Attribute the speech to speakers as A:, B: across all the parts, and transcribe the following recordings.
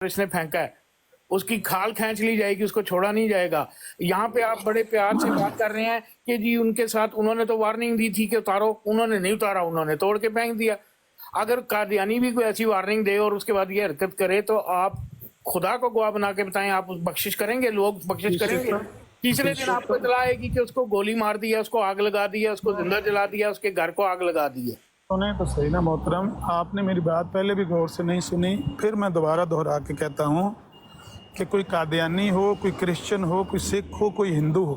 A: اس نے پھینکا ہے اس کی کھال کھینچ لی جائے گی, اس کو چھوڑا نہیں جائے گا. یہاں پہ آپ بڑے پیار سے بات کر رہے ہیں کہ جی ان کے ساتھ انہوں نے تو وارننگ دی تھی کہ اتارو, انہوں نے نہیں اتارا, انہوں نے توڑ کے پھینک دیا. اگر قادیانی بھی کوئی ایسی وارننگ دے اور اس کے بعد یہ حرکت کرے تو آپ خدا کو گواہ بنا کے بتائیں, آپ بخشش کریں گے؟ لوگ بخشش کریں گے؟ تیسرے دن آپ کو اطلاع آئے گی کہ اس کو گولی مار دیا, اس کو آگ لگا دیا, اس کو زندہ جلا دیا, اس کے گھر کو آگ لگا دی ہے.
B: سنیں تو صحیح نا محترم, آپ نے میری بات پہلے بھی غور سے نہیں سنی, پھر میں دوبارہ دہرا کے کہتا ہوں کہ کوئی قادیانی ہو, کوئی کرسچن ہو, کوئی سکھ ہو, کوئی ہندو ہو,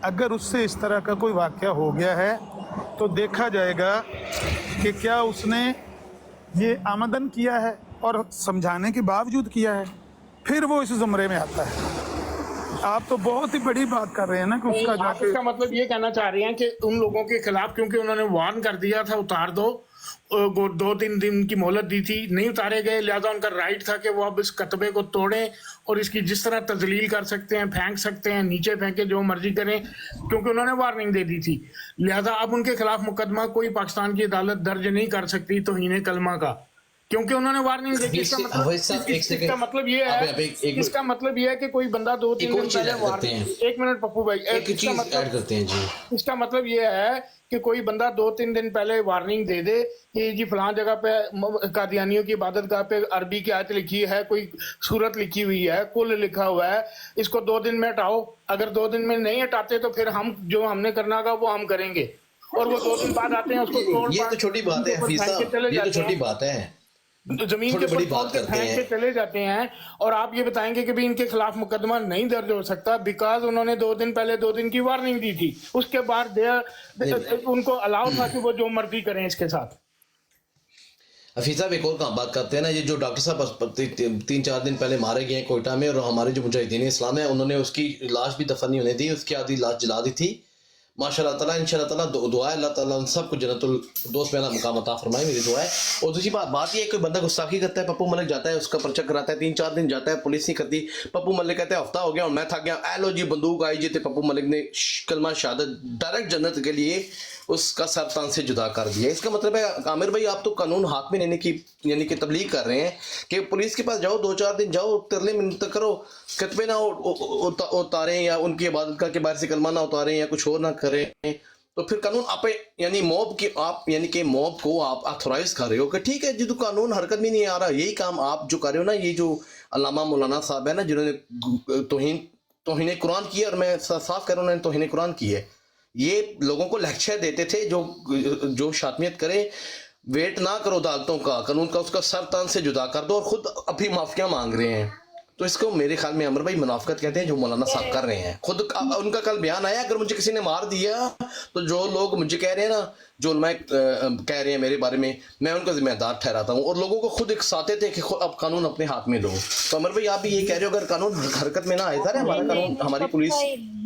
B: اگر اس سے اس طرح کا کوئی واقعہ ہو گیا ہے تو دیکھا جائے گا کہ کیا اس نے یہ آمدن کیا ہے اور سمجھانے کے باوجود کیا ہے, پھر وہ اس زمرے میں آتا ہے. آپ تو بہت ہی بڑی بات کر رہے ہیں نا کہ اس کا جا
A: آپ
B: کے
A: اس کا مطلب یہ کہنا چاہ رہے ہیں کہ ان لوگوں کے خلاف کیونکہ انہوں نے وارن کر دیا تھا اتار دو, 2-3 دن کی مہلت دی تھی, نہیں اتارے گئے, لہذا ان کا رائٹ تھا کہ وہ اب اس کتبے کو توڑیں اور اس کی جس طرح تذلیل کر سکتے ہیں, پھینک سکتے ہیں, نیچے پھینکے, جو مرضی کریں, کیونکہ انہوں نے وارننگ دے دی تھی. لہذا اب ان کے خلاف مقدمہ کوئی پاکستان کی عدالت درج نہیں کر سکتی توہین کلمہ کا, کیونکہ انہوں نے وارننگ دی تھی. اس کا مطلب یہ ہے, اس کا مطلب یہ ہے کہ کوئی بندہ 2-3 دن پہلے وارننگ, ایک منٹ پپو بھائی, اس کا مطلب یہ ہے کہ کوئی بندہ 2-3 دن پہلے وارننگ دے دے کہ جی فلاں جگہ پہ قادیانیوں کی عبادت گاہ پہ عربی کی آیت لکھی ہے, کوئی صورت لکھی ہوئی ہے, کل لکھا ہوا ہے, اس کو 2 دن میں ہٹاؤ. اگر 2 دن میں نہیں ہٹاتے تو پھر ہم نے کرنا ہوگا وہ ہم کریں گے, اور وہ 2 دن بعد آتے ہیں اس کو توڑ
C: یہ تو چھوٹی بات ہے حفیظ صاحب, یہ تو چھوٹی بات ہے,
A: زمین کے
C: بڑی
A: اوپر
C: بات کرتے
A: پھینک
C: ہیں.
A: کے چلے جاتے ہیں, اور آپ یہ بتائیں گے کہ بھی ان کے خلاف مقدمہ نہیں درج ہو سکتا بیکاز انہوں نے 2 دن پہلے 2 دن کی وارننگ دی تھی. اس کے بعد ان کو الاؤ تھا کہ وہ جو مرضی کریں اس کے ساتھ.
C: حفیظ صاحب ایک اور کام بات کرتے ہیں نا, یہ جو ڈاکٹر صاحب 3-4 دن پہلے مارے گئے ہیں کوئٹہ میں, اور ہمارے جو مجاہدین اسلام ہیں انہوں نے اس کی لاش بھی دفن نہیں ہونے دی, اس کی آدھی لاش جلا دی تھی. ماشاء اللہ تعالیٰ, ان شاء اللہ تعالیٰ دعا ہے اللہ تعالیٰ ان سب کو جنت الدوست میں مقام عطا فرمائے, میری دعا ہے. اور دوسری بات یہ ہے کہ کوئی بندہ گستاخی کرتا ہے, پپو ملک جاتا ہے اس کا پرچہ کراتا ہے, 3-4 دن جاتا ہے, پولیس نہیں کرتی, پپو ملک کہتے ہیں ہفتہ ہو گیا اور میں تھک گیا, اے لو جی بندوق آئی جی, پپو ملک نے کلمہ شہادت ڈائریکٹ جنت کے لیے اس کا سر تان سے جدا کر دیا. اس کا مطلب ہے عامر بھائی آپ تو قانون ہاتھ میں لینے کی یعنی کہ تبلیغ کر رہے ہیں کہ پولیس کے پاس جاؤ, 2-4 دن جاؤ, ترلے منت کرو, کتبے نہ اتاریں یا ان کی عبادت کر کے باہر سے کلمہ نہ اتاریں یا کچھ اور نہ کریں, تو پھر قانون آپ یعنی موب کی آپ یعنی کہ موب کو آپ اتھورائز کر رہے ہو کہ ٹھیک ہے جی تو قانون حرکت میں نہیں آ رہا. یہی کام آپ جو کر رہے ہو نا, یہ جو علامہ مولانا صاحب ہے نا جنہوں نے توہین قرآن کی ہے, اور میں صاف کر رہا ہوں انہوں نے توہین قرآن کی ہے, یہ لوگوں کو لیکچر دیتے تھے جو شاتمیت کرے, ویٹ نہ کرو عدالتوں کا, قانون کا, اس کا سر تان سے جدا کر دو, اور خود ابھی معافیاں مانگ رہے ہیں. تو اس کو میرے خیال میں عمر بھائی منافقت کہتے ہیں جو مولانا صاحب کر رہے ہیں. خود ان کا کل بیان آیا, اگر مجھے کسی نے مار دیا تو جو لوگ مجھے کہہ رہے ہیں نا, جو علماء کہہ رہے ہیں میرے بارے میں ان کا ذمہ دار ٹھہراتا ہوں, اور لوگوں کو خود اکساتے تھے کہ اب قانون اپنے ہاتھ میں لو. تو عمر بھائی آپ بھی یہ کہہ رہے ہو اگر قانون حرکت میں نہ آئے تھا ہمارا قانون, ہماری پولیس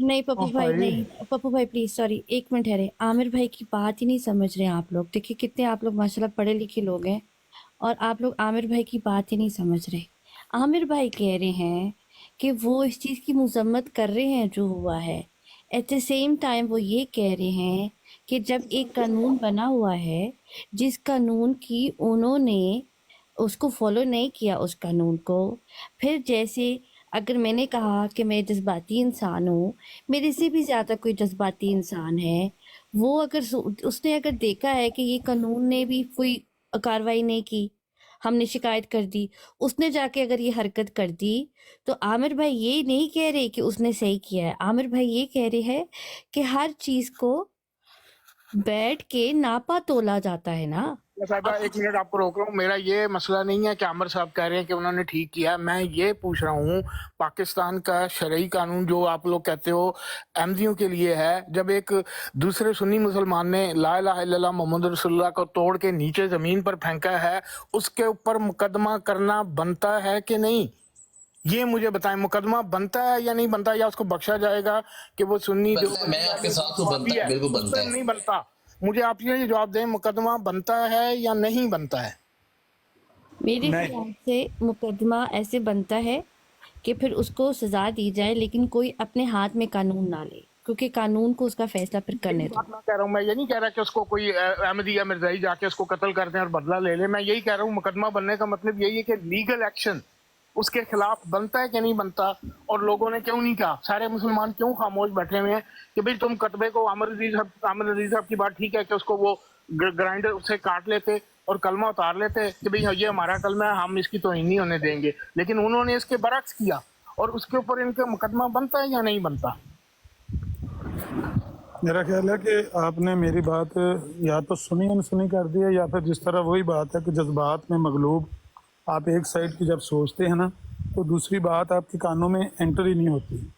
D: نہیں پپو بھائی نہیں, پپو بھائی پلیز سوری 1 منٹ ٹھہرے. عامر بھائی کی بات ہی نہیں سمجھ رہے ہیں آپ لوگ. دیکھیے کتنے آپ لوگ ماشاءاللہ پڑھے لکھے لوگ ہیں, اور آپ لوگ عامر بھائی کی بات ہی نہیں سمجھ رہے. عامر بھائی کہہ رہے ہیں کہ وہ اس چیز کی مذمت کر رہے ہیں جو ہوا ہے, ایٹ دا سیم ٹائم وہ یہ کہہ رہے ہیں کہ جب ایک قانون بنا ہوا ہے جس قانون کی انہوں نے اس کو فالو نہیں کیا, اس قانون کو, پھر جیسے اگر میں نے کہا کہ میں جذباتی انسان ہوں, میرے سے بھی زیادہ کوئی جذباتی انسان ہے, وہ اگر اس نے اگر دیکھا ہے کہ یہ قانون نے بھی کوئی کارروائی نہیں کی, ہم نے شکایت کر دی, اس نے جا کے اگر یہ حرکت کر دی, تو عامر بھائی یہ نہیں کہہ رہے کہ اس نے صحیح کیا ہے. عامر بھائی یہ کہہ رہے ہیں کہ ہر چیز کو بیٹھ کے ناپا تولا جاتا ہے نا.
A: صاحبہ 1 منٹ آپ کو روک رہا ہوں, میرا یہ مسئلہ نہیں ہے کہ عامر صاحب کہہ رہے ہیں کہ انہوں نے ٹھیک کیا, میں یہ پوچھ رہا ہوں پاکستان کا شرعی قانون جو آپ لوگ کہتے ہو احمدیوں کے لیے ہے, جب ایک دوسرے سنی مسلمان نے لا الہ الا اللہ محمد رسول اللہ کو توڑ کے نیچے زمین پر پھینکا ہے, اس کے اوپر مقدمہ کرنا بنتا ہے کہ نہیں؟ یہ مجھے بتائیں, مقدمہ بنتا ہے یا نہیں بنتا, یا اس کو بخشا جائے گا کہ وہ سنی جو
C: میں آپ کے ساتھ ہوں, بنتا ہے, بالکل
A: اس
C: بنتا
A: پہ
C: ہے.
A: نہیں بنتا. مجھے آپ یہ جواب دیں, مقدمہ بنتا ہے یا نہیں بنتا ہے؟
D: میرے خیال سے مقدمہ ایسے بنتا ہے کہ پھر اس کو سزا دی جائے, لیکن کوئی اپنے ہاتھ میں قانون نہ لے, کیونکہ قانون کو اس کا فیصلہ پھر کرنے دو.
A: بات میں کہہ رہا ہوں, میں یہ نہیں کہہ رہا کہ اس کو کوئی احمدی یا مرزائی جا کے اس کو قتل کر دیں اور بدلہ لے لیں. میں یہی کہہ رہا ہوں مقدمہ بننے کا مطلب یہی ہے کہ لیگل ایکشن उसके खिलाफ बनता है कि नहीं बनता, और लोगों ने क्यों नहीं कहा? सारे मुसलमान क्यों खामोश बैठे हुए हैं कि भाई तुम कतबे को, आमिर अजीज साहब की बात ठीक है कि उसको वो ग्राइंडर से काट लेते और कलमा उतार लेते कि भाई ये हमारा कलमा है, हम इसकी तौहीन नहीं होने देंगे, लेकिन उन्होंने इसके बरक्स किया, और उसके ऊपर इनका मुकदमा बनता है या नहीं बनता?
B: मेरा ख्याल है कि आपने मेरी बात या तो सुनी अनसुनी कर दी है, या फिर जिस तरह वही बात है कि जज्बात में मगलूब आप एक साइड की जब सोचते हैं ना, तो दूसरी बात आपके कानों में एंटर ही नहीं होती।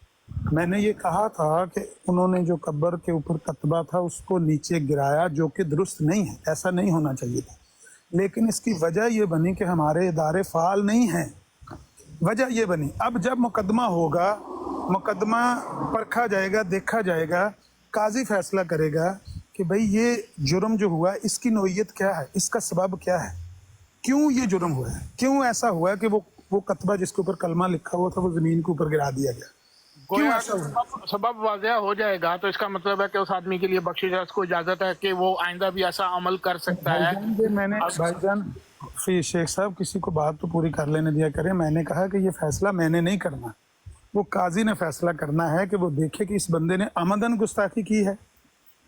B: मैंने ये कहा था कि उन्होंने जो कब्र के ऊपर कतबा था उसको नीचे गिराया, जो कि दुरुस्त नहीं है, ऐसा नहीं होना चाहिए था। लेकिन इसकी वजह ये बनी कि हमारे इदारे फाल नहीं हैं। वजह ये बनी, अब जब मुकदमा होगा, मुकदमा परखा जाएगा, देखा जाएगा, काजी फैसला करेगा कि भाई ये जुर्म जो हुआ इसकी नोयत क्या है, इसका सबब क्या है, क्यों ये जुर्म हुआ है, क्यों ऐसा हुआ है कि वो कतबा जिसके ऊपर कलमा लिखा हुआ था वो ज़मीन के ऊपर गिरा दिया गया, क्यों
A: गोया
B: ऐसा हुआ?
A: सबब वाज़ेह हो जाएगा तो इसका मतलब है कि उस आदमी के लिए बख्शिश को इजाजत है कि वो आइंदा भी ऐसा अमल कर सकता है।
B: भाईजान शेख साहब, किसी को बात तो पूरी कर लेने दिया करें। मैंने कहा कि ये फैसला मैंने नहीं करना, वो काजी ने फैसला करना है कि वो देखे कि इस बंदे ने अमदन गुस्ताखी की है,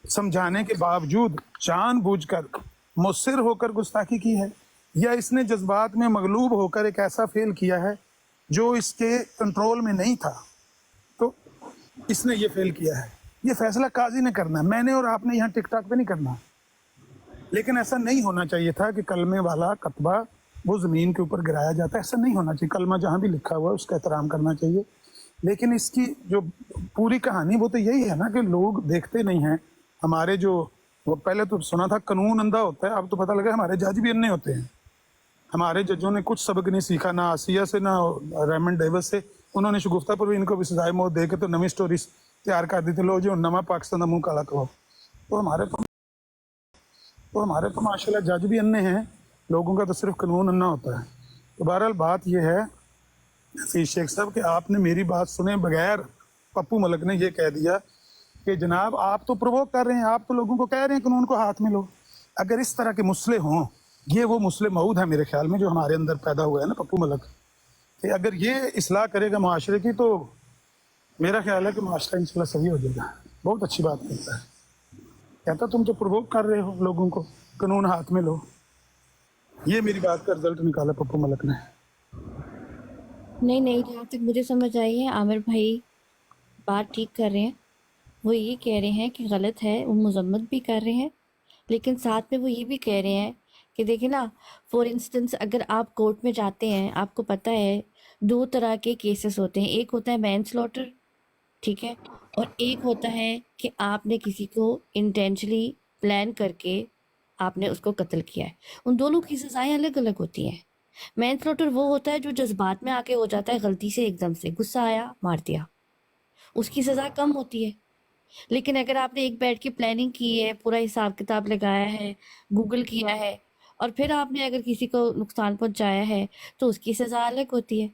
B: समझाने के बावजूद जानबूझकर मुस्सिर होकर गुस्ताखी की है, या इसने जज्बात में मगलूब होकर एक ऐसा फेल किया है जो इसके कंट्रोल में नहीं था, तो इसने ये फेल किया है। ये फैसला काजी ने करना है, मैंने और आपने यहाँ टिकटॉक पे नहीं करना। लेकिन ऐसा नहीं होना चाहिए था कि कलमे वाला कतबा वो ज़मीन के ऊपर गिराया जाता है, ऐसा नहीं होना चाहिए। कलमा जहाँ भी लिखा हुआ है उसका एहतराम करना चाहिए। लेकिन इसकी जो पूरी कहानी वो तो यही है ना कि लोग देखते नहीं हैं। हमारे जो, वो पहले तो सुना था कानून अंधा होता है, अब तो पता लगा हमारे जज भी अन्ने होते हैं। हमारे जजों ने कुछ सबक नहीं सीखा, ना आसिया से ना रेमंड डेविस से। उन्होंने शगुफ्ता पर भी इनको भी सजाए मौत दे के तो नवी स्टोरी तैयार कर दी थी, लो जो नवा पाकिस्तान का मुंह काला करो। तो हमारे तो माशाल्लाह जज भी अन्ने हैं, लोगों का तो सिर्फ कानून अन्ना होता है। तो बहरहाल बात यह है हफीज शेख साहब कि आपने मेरी बात सुने बगैर पप्पू मलिक ने यह कह दिया कि जनाब आप तो प्रोवोक कर रहे हैं, आप तो लोगों को कह रहे हैं कानून को हाथ में लो। अगर इस तरह के मुसले हों, ये वो मुसले मऊद है मेरे ख्याल में जो हमारे अंदर पैदा हुआ है ना पप्पू मलिक, कि अगर ये इस्लाह करेगा माशरे की तो मेरा ख्याल है कि माशरा इंशाल्लाह सही हो जाएगा। बहुत अच्छी बात कहता है, कहता तुम तो प्रोवोक कर रहे हो लोगों को, कानून हाथ में लो। ये मेरी बात का रिजल्ट निकाला पप्पू मलिक ने।
D: नहीं, जहाँ तक मुझे समझ आई है आमिर भाई बात ठीक कर रहे हैं। वो ये कह रहे हैं कि गलत है, वो मजम्मत भी कर रहे हैं, लेकिन साथ में वो ये भी कह रहे हैं कि देखिए ना, फॉर इंस्टेंस अगर आप कोर्ट में जाते हैं, आपको पता है 2 तरह के केसेस होते हैं। एक होता है मैनस्लॉटर, ठीक है, और एक होता है कि आपने किसी को इंटेंशनली प्लान करके आपने उसको कत्ल किया है। उन दोनों की सज़ाएं अलग अलग होती हैं। मैनस्लॉटर वो होता है जो जज्बात में आके हो जाता है, गलती से एकदम से गुस्सा आया मार दिया, उसकी सज़ा कम होती है। लेकिन अगर आपने एक बैठ के प्लानिंग की है, पूरा हिसाब किताब लगाया है, गूगल किया है, और फिर आपने अगर किसी को नुकसान पहुंचाया है तो उसकी सज़ा अलग होती है।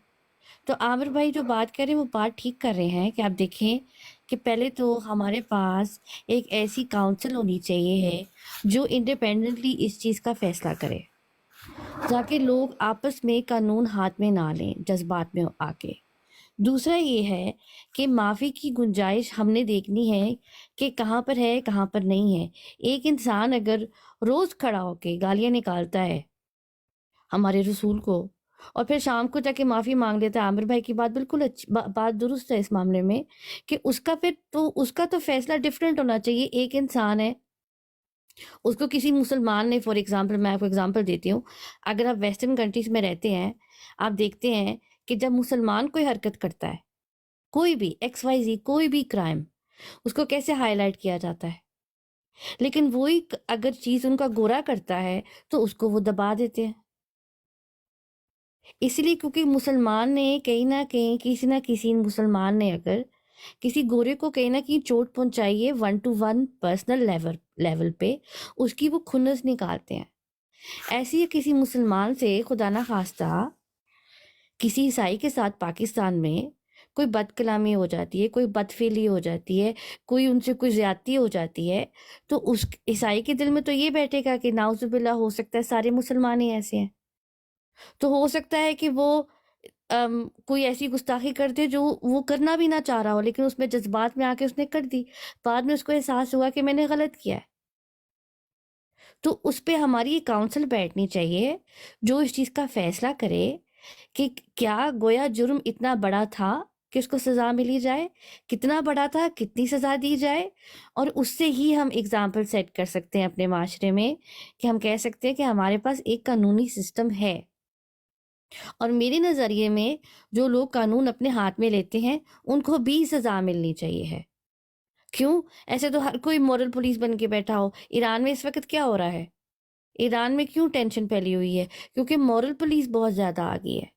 D: तो आमिर भाई जो बात कर रहे हैं वो बात ठीक कर रहे हैं कि आप देखें कि पहले तो हमारे पास एक ऐसी काउंसिल होनी चाहिए है जो इंडिपेंडेंटली इस चीज़ का फैसला करे, ताकि लोग आपस में कानून हाथ में ना लें जज्बात में आके। दूसरा ये है कि माफ़ी की गुंजाइश हमने देखनी है कि कहाँ पर है, कहाँ पर नहीं है। एक इंसान अगर रोज़ खड़ा होके गालियाँ निकालता है हमारे रसूल को और फिर शाम को जाके माफ़ी मांग लेता है, आमिर भाई की बात बिल्कुल अच्छी बात दुरुस्त है इस मामले में कि उसका तो फैसला डिफरेंट होना चाहिए। एक इंसान है, उसको किसी मुसलमान ने, फॉर एग्जांपल मैं आपको एग्जांपल देती हूँ, अगर आप वेस्टर्न कंट्रीज में रहते हैं, आप देखते हैं कि जब मुसलमान कोई हरकत करता है, कोई भी XYZ कोई भी क्राइम, उसको कैसे हाईलाइट किया जाता है। लेकिन वही अगर चीज़ उनका गोरा करता है तो उसको वो दबा देते हैं, इसलिए क्योंकि मुसलमान ने कहीं ना कहीं, किसी ना किसी मुसलमान ने अगर किसी गोरे को कहीं ना कहीं चोट पहुंचाई है 1-to-1 पर्सनल लेवल पे, उसकी वो खुन्नस निकालते हैं। ऐसे ही किसी मुसलमान से खुदा ना खास्ता किसी ईसाई के साथ पाकिस्तान में कोई बदकलामी हो जाती है, कोई बदफेली हो जाती है, कोई उनसे कोई ज्यादती हो जाती है, तो उस ईसाई के दिल में तो ये बैठेगा कि नाउजुबिल्लाह, हो सकता है सारे मुसलमान ही ऐसे हैं। तो हो सकता है कि वो कोई ऐसी गुस्ताखी कर दे जो वो करना भी ना चाह रहा हो, लेकिन उसमें जज्बात में आके उसने कर दी, बाद में उसको एहसास हुआ कि मैंने गलत किया है, तो उस पे हमारी एक काउंसिल बैठनी चाहिए जो इस चीज़ का फैसला करे कि क्या गोया जुर्म इतना बड़ा था कि उसको सज़ा मिली जाए, कितना बड़ा था, कितनी सज़ा दी जाए, और उससे ही हम एग्जाम्पल सेट कर सकते हैं अपने माशरे में कि हम कह सकते हैं कि हमारे पास एक कानूनी सिस्टम है। और मेरे नज़रिए में जो लोग कानून अपने हाथ में लेते हैं उनको भी सज़ा मिलनी चाहिए है। क्यों? ऐसे तो हर कोई मॉरल पुलिस बन के बैठा हो। ईरान में इस वक्त क्या हो रहा है? ईरान में क्यों टेंशन फैली हुई है? क्योंकि मॉरल पुलिस बहुत ज़्यादा आ गई है।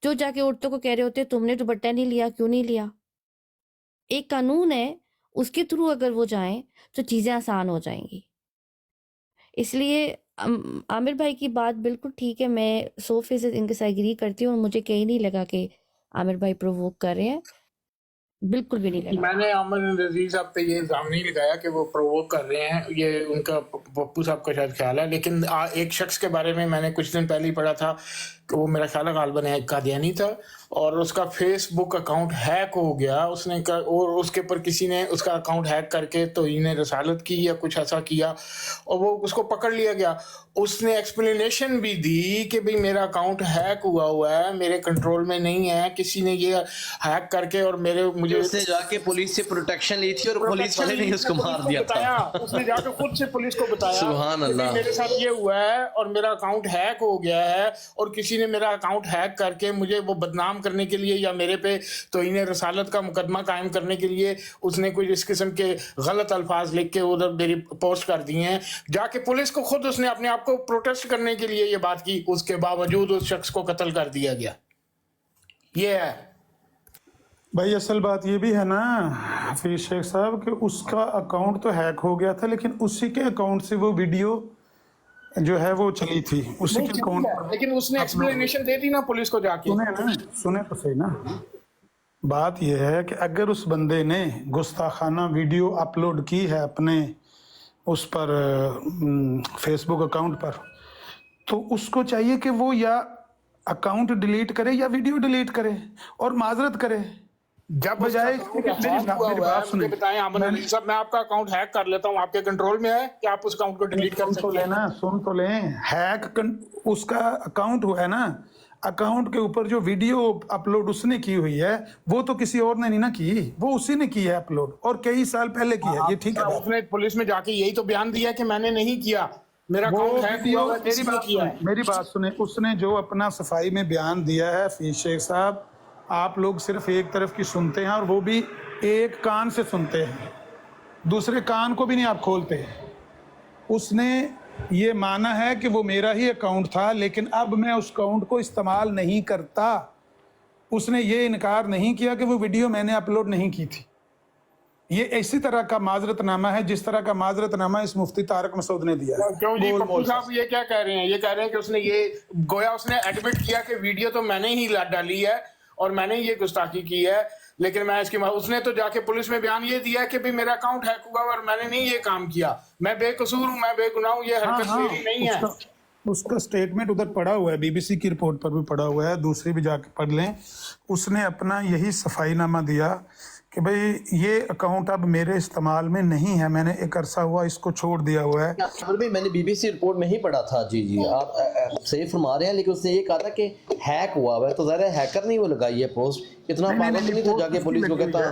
D: जो जाके औरतों को कह रहे होते तुमने दुपट्टा नहीं लिया, क्यों नहीं लिया? एक कानून है, उसके थ्रू अगर वो जाएं तो चीज़ें आसान हो जाएंगी। इसलिए आमिर भाई की बात बिल्कुल ठीक है, मैं 100% इनके साथ एग्री करती हूँ और मुझे कहीं नहीं लगा कि आमिर भाई प्रोवोक कर रहे हैं, बिल्कुल भी नहीं लगा।
A: मैंने आमिर नज़ीर साहब पे ये इल्ज़ाम नहीं लगाया कि वो प्रोवोक कर रहे हैं, ये उनका पप्पू साहब का शायद ख्याल है। लेकिन एक शख्स के बारे में मैंने कुछ दिन पहले ही पढ़ा था कि वो मेरा ख्याल है गालिबन एक कादियानी था और उसका फेसबुक अकाउंट हैक हो गया, और उसके ऊपर किसी ने उसका अकाउंट हैक करके तौहीन रसालत की या कुछ ऐसा किया और वो उसको पकड़ लिया गया। उसने एक्सप्लेनेशन भी दी कि भाई मेरा अकाउंट हैक हुआ है, मेरे कंट्रोल में नहीं है, किसी ने ये हैक करके और मुझे
C: उसने जाके पुलिस से प्रोटेक्शन ली थी और पुलिस वाले ने उसको मार दिया था।
A: उसने जाके खुद से पुलिस को बताया
C: सुभान अल्लाह,
A: मेरे साथ ये हुआ है और मेरा अकाउंट हैक हो गया है और किसी ने मेरा अकाउंट हैक करके मुझे वो बदनाम करने के लिए या मेरे पे तौहीन रसालत का मुकदमा कायम करने के लिए उसने कुछ इस किस्म के गलत अल्फाज लिख के उधर मेरी पोस्ट कर दिए हैं। जाके पुलिस को खुद उसने अपने आप को प्रोटेस्ट करने के लिए ये बात की, उसके बावजूद उस शख्स को कत्ल कर दिया गया। ये है
B: भाई, असल बात ये भी है ना हफीज शेख साहब कि उसका अकाउंट तो हैक हो गया था, लेकिन उसी के अकाउंट से वो वीडियो जो है वो चली थी, उसी के अकाउंट पर।
A: लेकिन उसने एक्सप्लेनेशन दे दी ना पुलिस को जाके।
B: सुने तो सही ना, बात यह है कि अगर उस बंदे ने गुस्ताखाना वीडियो अपलोड की है अपने उस पर फेसबुक अकाउंट पर, तो उसको चाहिए कि वो या अकाउंट डिलीट करे या वीडियो डिलीट करे और माजरत करे।
A: जब
B: बजाय
A: मेरी बात सुनिए, बताएं आमिर नज़ीर साहब, मैं आपका अकाउंट हैक कर लेता हूं, आपके कंट्रोल में है कि आप उस अकाउंट को डिलीट कर सकते हैं?
B: सुन तो लें, हैक उसका अकाउंट हुआ है ना, अकाउंट के ऊपर जो वीडियो अपलोड उसने की हुई है वो तो किसी और ने नहीं ना की, वो उसी ने की है अपलोड और कई साल पहले की है। ये ठीक है,
A: उसने पुलिस में जाके यही तो बयान दिया कि मैंने नहीं किया, मेरा अकाउंट हैक हुआ है।
B: मेरी बात सुने, उसने जो अपना सफाई में बयान दिया है हफीज शेख साहब, आप लोग सिर्फ एक तरफ की सुनते हैं और वो भी एक कान से सुनते हैं, दूसरे कान को भी नहीं आप खोलते। उसने ये माना है कि वो मेरा ही अकाउंट था लेकिन अब मैं उस अकाउंट को इस्तेमाल नहीं करता। उसने ये इनकार नहीं किया कि वो वीडियो मैंने अपलोड नहीं की थी। ये इसी तरह का माजरतनामा है जिस तरह का माजरतनामा इस मुफ्ती तारक मसूद ने दिया है।
A: क्यों जी पप्पू साहब ये क्या कह रहे हैं? ये कह रहे हैं कि उसने ये गोया उसने एडमिट किया कि वीडियो तो मैंने ही डाली है और मैंने ये गुस्ताखी की है, लेकिन मैं इसकी उसने तो जाके पुलिस में बयान ये दिया कि भाई मेरा अकाउंट हैक हुआ और मैंने नहीं ये काम किया, मैं बेकसूर हूं, मैं बेगुनाह हूं, ये हरकत मेरी नहीं है।
B: उसका स्टेटमेंट उधर पड़ा हुआ है, बीबीसी की रिपोर्ट पर भी पड़ा हुआ है, दूसरी भी जाके पढ़ लें। उसने अपना यही सफाईनामा दिया कि भाई ये अकाउंट अब मेरे इस्तेमाल में नहीं है, मैंने एक अरसा हुआ इसको छोड़ दिया हुआ है।
C: भाई मैंने बीबीसी रिपोर्ट में ही पढ़ा था। जी आप सही फरमा रहे हैं, लेकिन उसने ये कहा था कि हैक हुआ है, तो ज़रा हैकर नहीं वो लगाई है पोस्ट, इतना पागल नहीं था जाके पुलिस को कहता।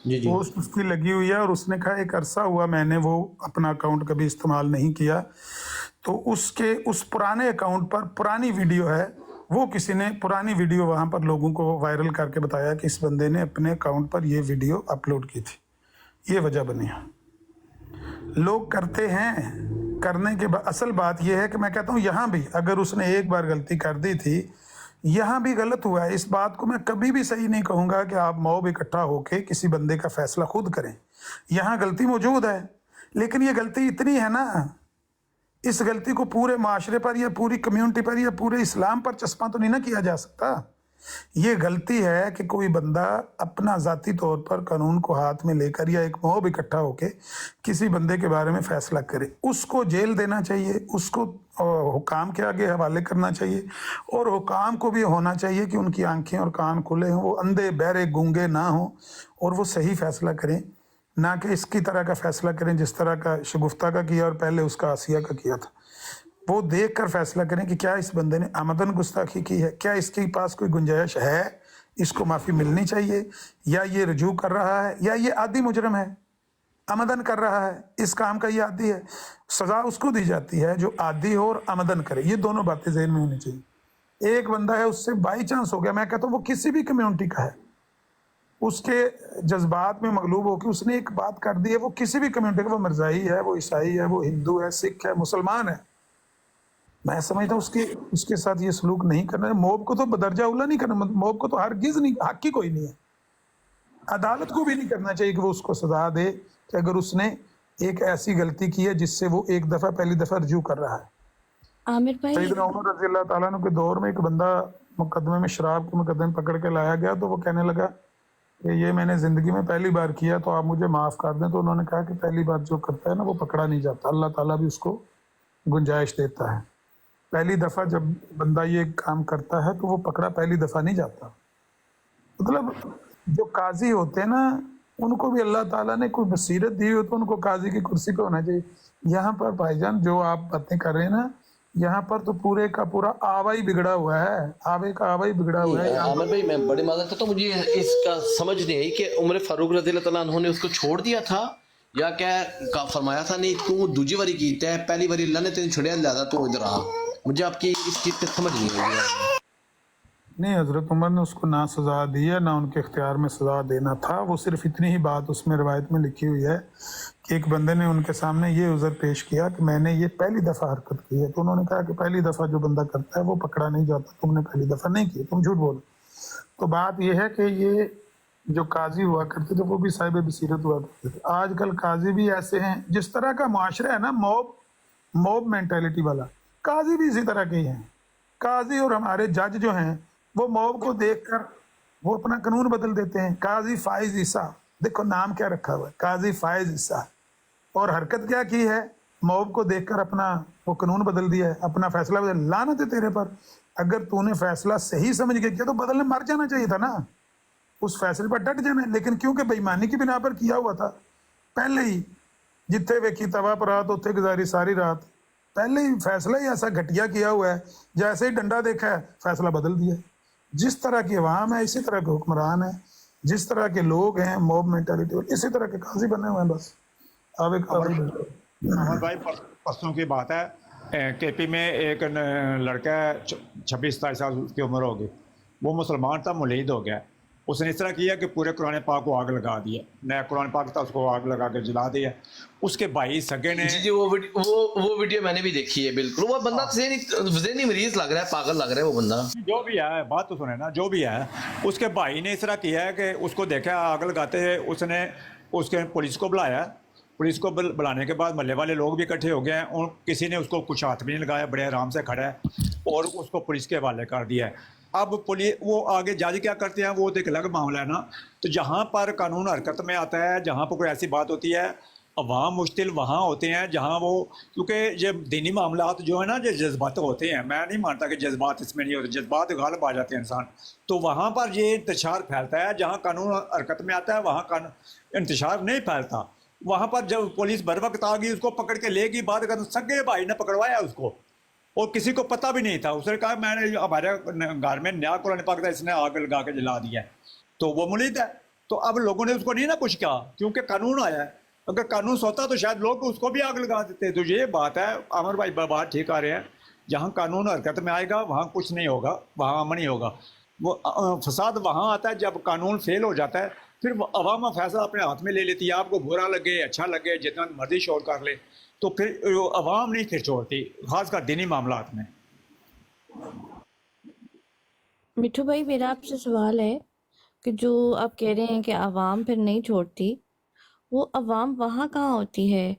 C: जी
B: पोस्ट उसकी लगी हुई है और उसने कहा एक अरसा हुआ मैंने वो अपना अकाउंट कभी इस्तेमाल नहीं किया, तो उसके उस पुराने अकाउंट पर पुरानी वीडियो है, वो किसी ने पुरानी वीडियो वहाँ पर लोगों को वायरल करके बताया कि इस बंदे ने अपने अकाउंट पर ये वीडियो अपलोड की थी। ये वजह बनी है, लोग करते हैं, करने के बाद असल बात यह है कि मैं कहता हूँ यहाँ भी अगर उसने एक बार गलती कर दी थी, यहाँ भी गलत हुआ है। इस बात को मैं कभी भी सही नहीं कहूँगा कि आप मौब इकट्ठा होके किसी बंदे का फैसला खुद करें। यहाँ गलती मौजूद है, लेकिन ये गलती इतनी है ना, इस गलती को पूरे माशरे पर या पूरी कम्युनिटी पर या पूरे इस्लाम पर चस्पा तो नहीं ना किया जा सकता। یہ غلطی ہے کہ کوئی بندہ اپنا ذاتی طور پر قانون کو ہاتھ میں لے کر یا ایک موب اکٹھا ہو کے کسی بندے کے بارے میں فیصلہ کرے. اس کو جیل دینا چاہیے, اس کو حکام کے آگے حوالے کرنا چاہیے, اور حکام کو بھی ہونا چاہیے کہ ان کی آنکھیں اور کان کھلے ہوں, وہ اندھے بہرے گونگے نہ ہوں, اور وہ صحیح فیصلہ کریں, نہ کہ اس کی طرح کا فیصلہ کریں جس طرح کا شگفتہ کا کیا اور پہلے اس کا آسیہ کا کیا تھا. وہ دیکھ کر فیصلہ کریں کہ کیا اس بندے نے آمدن گستاخی کی ہے, کیا اس کے پاس کوئی گنجائش ہے, اس کو معافی ملنی چاہیے, یا یہ رجوع کر رہا ہے, یا یہ عادی مجرم ہے, آمدن کر رہا ہے, اس کام کا یہ عادی ہے. سزا اس کو دی جاتی ہے جو عادی ہو اور آمدن کرے. یہ دونوں باتیں ذہن میں ہونی چاہیے. ایک بندہ ہے, اس سے بائی چانس ہو گیا, میں کہتا ہوں وہ کسی بھی کمیونٹی کا ہے, اس کے جذبات میں مغلوب ہو کے اس نے ایک بات کر دی ہے, وہ کسی بھی کمیونٹی کا, وہ مرزائی ہے, وہ عیسائی ہے, وہ ہندو ہے, سکھ ہے, مسلمان ہے, میں سمجھتا ہوں اس کے ساتھ یہ سلوک نہیں کرنا ہے. موب کو تو بدرجہ اولا نہیں کرنا, موب کو تو ہرگز نہیں, حق ہی کوئی نہیں ہے. عدالت کو بھی نہیں کرنا چاہیے کہ وہ اس کو سزا دے کہ اگر اس نے ایک ایسی غلطی کی ہے جس سے وہ ایک دفعہ پہلی دفعہ رجوع کر رہا ہے.
D: عامر بھائی
B: سیدنا عمر رضی اللہ تعالیٰ عنہ کے دور میں ایک بندہ مقدمے میں, شراب کے مقدمے میں پکڑ کے لایا گیا, تو وہ کہنے لگا کہ یہ میں نے زندگی میں پہلی بار کیا, تو آپ مجھے معاف کر دیں. تو انہوں نے کہا کہ پہلی بار جو کرتا ہے نا وہ پکڑا نہیں جاتا, اللہ تعالیٰ بھی اس کو گنجائش دیتا ہے. پہلی دفعہ جب بندہ یہ کام کرتا ہے تو وہ پکڑا پہلی دفعہ نہیں جاتا. مطلب جو قاضی ہوتے ہیں نا, ان کو بھی اللہ تعالیٰ نے کوئی بصیرت دی ہو تو ان کو قاضی کی کرسی پہ ہونا چاہیے. یہاں پر بھائی جان جو آپ باتیں کر رہے ہیں نا, یہاں پر تو پورے کا پورا آوا ہی بگڑا ہوا ہے, آوے کا آوا ہی بگڑا ہوا ہے.
C: عامر بھائی میں بڑی معذرت کرتا ہوں, مجھے اس کا سمجھ نہیں آئی کہ عمر فاروق رضی اللہ تعالیٰ عنہ نے اس کو چھوڑ دیا تھا یا کیا فرمایا تھا نہیں تو دوسری باری کیتا ہے, پہلی باری اللہ نے تین چھڑیا زیادہ تو ادھر آ. مجھے آپ کی اس چیز پہ سمجھ نہیں آئی.
B: نہیں, حضرت عمر نے اس کو نہ سزا دی ہے نہ ان کے اختیار میں سزا دینا تھا. وہ صرف اتنی ہی بات اس میں روایت میں لکھی ہوئی ہے کہ ایک بندے نے ان کے سامنے یہ عذر پیش کیا کہ میں نے یہ پہلی دفعہ حرکت کی ہے. تو انہوں نے کہا کہ پہلی دفعہ جو بندہ کرتا ہے وہ پکڑا نہیں جاتا, تم نے پہلی دفعہ نہیں کی, تم جھوٹ بولو. تو بات یہ ہے کہ یہ جو قاضی ہوا کرتے تھے وہ بھی صاحب بصیرت ہوا کرتے تھے. آج کل قاضی بھی ایسے ہیں, جس طرح کا معاشرہ ہے نا موب مینٹیلٹی والا, قاضی بھی اسی طرح کے ہی ہیں. قاضی اور ہمارے جج جو ہیں وہ موب کو دیکھ کر وہ اپنا قانون بدل دیتے ہیں. قاضی فائز عیسیٰ, دیکھو نام کیا رکھا ہوا ہے, قاضی فائز عیسیٰ, اور حرکت کیا کی ہے, موب کو دیکھ کر اپنا وہ قانون بدل دیا ہے, اپنا فیصلہ بدل. لعنت ہے تیرے پر, اگر تو نے فیصلہ صحیح سمجھ کے کیا تو بدلنے مر جانا چاہیے تھا نا, اس فیصلے پر ڈٹ جانا. لیکن کیونکہ بےایمانی کی بنا پر کیا ہوا تھا, پہلے ہی جتھے ویکھی توا پر رات اتھے گزاری ساری رات, پہلے ہی فیصلہ ہی ایسا گھٹیا کیا ہوا ہے, جیسے ہی ڈنڈا دیکھا ہے فیصلہ بدل دیا. جس طرح کی عوام ہے اسی طرح کے حکمران ہیں, جس طرح کے لوگ ہیں موب مینٹیلٹی, اسی طرح کے قاضی بنے ہوئے ہیں. بس
E: عمر بھائی پرسوں کی بات ہے, کے پی میں ایک لڑکا ہے 26-27 سال کی عمر ہوگی, وہ مسلمان تھا, ملحد ہو گیا. اس نے اس طرح کیا کہ پورے قرآن پاک کو آگ لگا دیا, نیا قرآن پاک تھا اس کو آگ لگا کے جلا دیا. اس کے بھائی سگے نے
C: جی وہ ویڈیو میں نے بھی دیکھی ہے. بالکل وہ بندہ ذہنی مریض لگ رہا ہے, پاگل لگ رہا ہے وہ بندہ.
E: جو بھی ہے, بات تو سنیں نا, جو بھی ہے اس کے بھائی نے اس طرح کیا ہے کہ اس کو دیکھا آگ لگاتے ہیں, اس نے اس کے پولیس کو بلایا. پولیس کو بلانے کے بعد محلے والے لوگ بھی اکٹھے ہو گئے ہیں, اور کسی نے اس کو کچھ ہاتھ بھی نہیں لگایا, بڑے آرام سے کھڑا ہے, اور اس کو پولیس کے حوالے کر دیا ہے. اب پولیس وہ آگے جج کیا کرتے ہیں وہ تو ایک الگ معاملہ ہے نا. تو جہاں پر قانون حرکت میں آتا ہے, جہاں پر کوئی ایسی بات ہوتی ہے, عوام مشکل وہاں ہوتے ہیں جہاں وہ, کیونکہ یہ دینی معاملات جو ہے نا, جو جذبات ہوتے ہیں, میں نہیں مانتا کہ جذبات اس میں نہیں ہوتے, جذبات غالب آ جاتے ہیں انسان, تو وہاں پر یہ انتشار پھیلتا ہے. جہاں قانون حرکت میں آتا ہے وہاں انتشار نہیں پھیلتا. وہاں پر جب پولیس بر وقت آ گئی, اس کو پکڑ کے لے گئی, بات کرتے سگے بھائی نے پکڑوایا اس کو, اور کسی کو پتہ بھی نہیں تھا. اس نے کہا میں نے ہمارے گھر میں نیا قرآن پاک تھا, اس نے آگ لگا کے جلا دیا ہے, تو وہ ملحد ہے. تو اب لوگوں نے اس کو نہیں نا کچھ کہا, کیونکہ قانون آیا ہے. اگر قانون سوتا تو شاید لوگ اس کو بھی آگ لگا دیتے. تو یہ بات ہے عامر بھائی, بات ٹھیک آ رہے ہیں. جہاں قانون حرکت میں آئے گا وہاں کچھ نہیں ہوگا, وہاں امن ہی ہوگا. وہ فساد وہاں آتا ہے جب قانون فیل ہو جاتا ہے, پھر عوام فیصلہ اپنے ہاتھ میں لے لیتی ہے. آپ کو برا لگے اچھا لگے جتنا مرضی شور کر لے, تو پھر عوام نہیں پھر چھوڑتی, خاص کر دینی معاملات میں.
D: مٹھو بھائی میرا آپ سے سوال ہے کہ جو آپ کہہ رہے ہیں کہ عوام پھر نہیں چھوڑتی, وہ عوام وہاں کہاں ہوتی ہے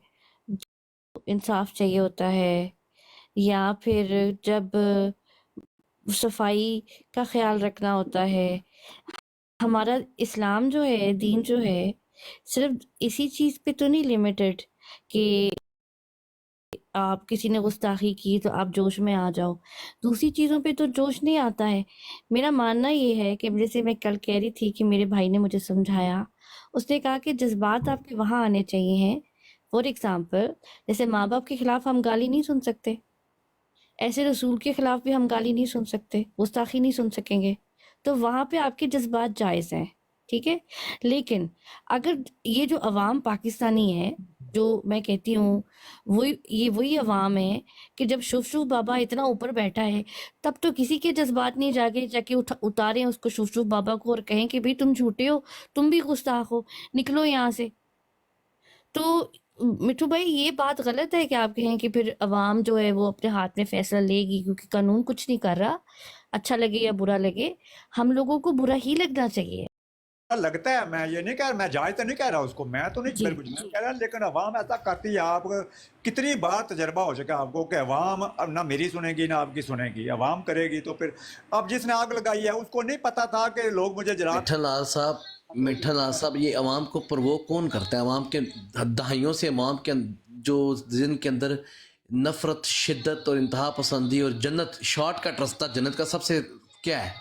D: جو انصاف چاہیے ہوتا ہے, یا پھر جب सफाई का ख्याल रखना होता है। हमारा इस्लाम जो है, दीन जो है, सिर्फ इसी चीज़ पे तो नहीं लिमिटेड कि आप किसी ने गुस्ताखी की तो आप जोश में आ जाओ, दूसरी चीज़ों पे तो जोश नहीं आता है। मेरा मानना ये है कि जैसे मैं कल कह रही थी कि मेरे भाई ने मुझे समझाया, उसने कहा कि जज्बात आपके वहाँ आने चाहिए हैं। फॉर एग्ज़ाम्पल, जैसे माँ बाप के ख़िलाफ़ हम गाली नहीं सुन सकते, ऐसे रसूल के ख़िलाफ़ भी हम गाली नहीं सुन सकते, गुस्ताखी नहीं सुन सकेंगे, तो वहाँ पे आपके जज्बात जायज़ हैं, ठीक है। लेकिन अगर ये जो अवाम पाकिस्तानी है, जो मैं कहती हूँ, वही अवाम है कि जब शुफ बाबा इतना ऊपर बैठा है, तब तो किसी के जज्बात नहीं जाके जाके उतारें उसको शुफ बाबा को और कहें कि भाई तुम झूठे हो, तुम भी गुस्ताख हो, निकलो यहाँ से। तो मिठू भाई, ये बात गलत है कि आप कहें कि फिर अवाम जो है वो अपने हाथ में फैसला लेगी, क्योंकि कानून कुछ नहीं कर रहा। अच्छा लगे या बुरा लगे, हम लोगों को बुरा ही लगना चाहिए।
E: लगता है, मैं ये नहीं कह रहा, मैं जायज़ तो नहीं कह रहा उसको, मैं तो नहीं
D: जी,
E: बिल्कुल नहीं कह रहा, लेकिन अवाम ऐसा करती है। आप कितनी बार तजर्बा हो चुका आपको कि अवाम अब ना मेरी सुनेगी ना आपकी सुनेगी, अवाम करेगी तो फिर अब जिसने आग लगाई है उसको नहीं पता था कि लोग मुझे जला।
C: मिठन लाल साहब, ये अवाम को प्रवोक कौन करता है? अवाम के दहाइयों से अवाम के जो जिनके अंदर नफ़रत, शिद्दत और इंतहा पसंदी और जन्नत, शॉर्टकट रास्ता जन्नत का सबसे क्या है?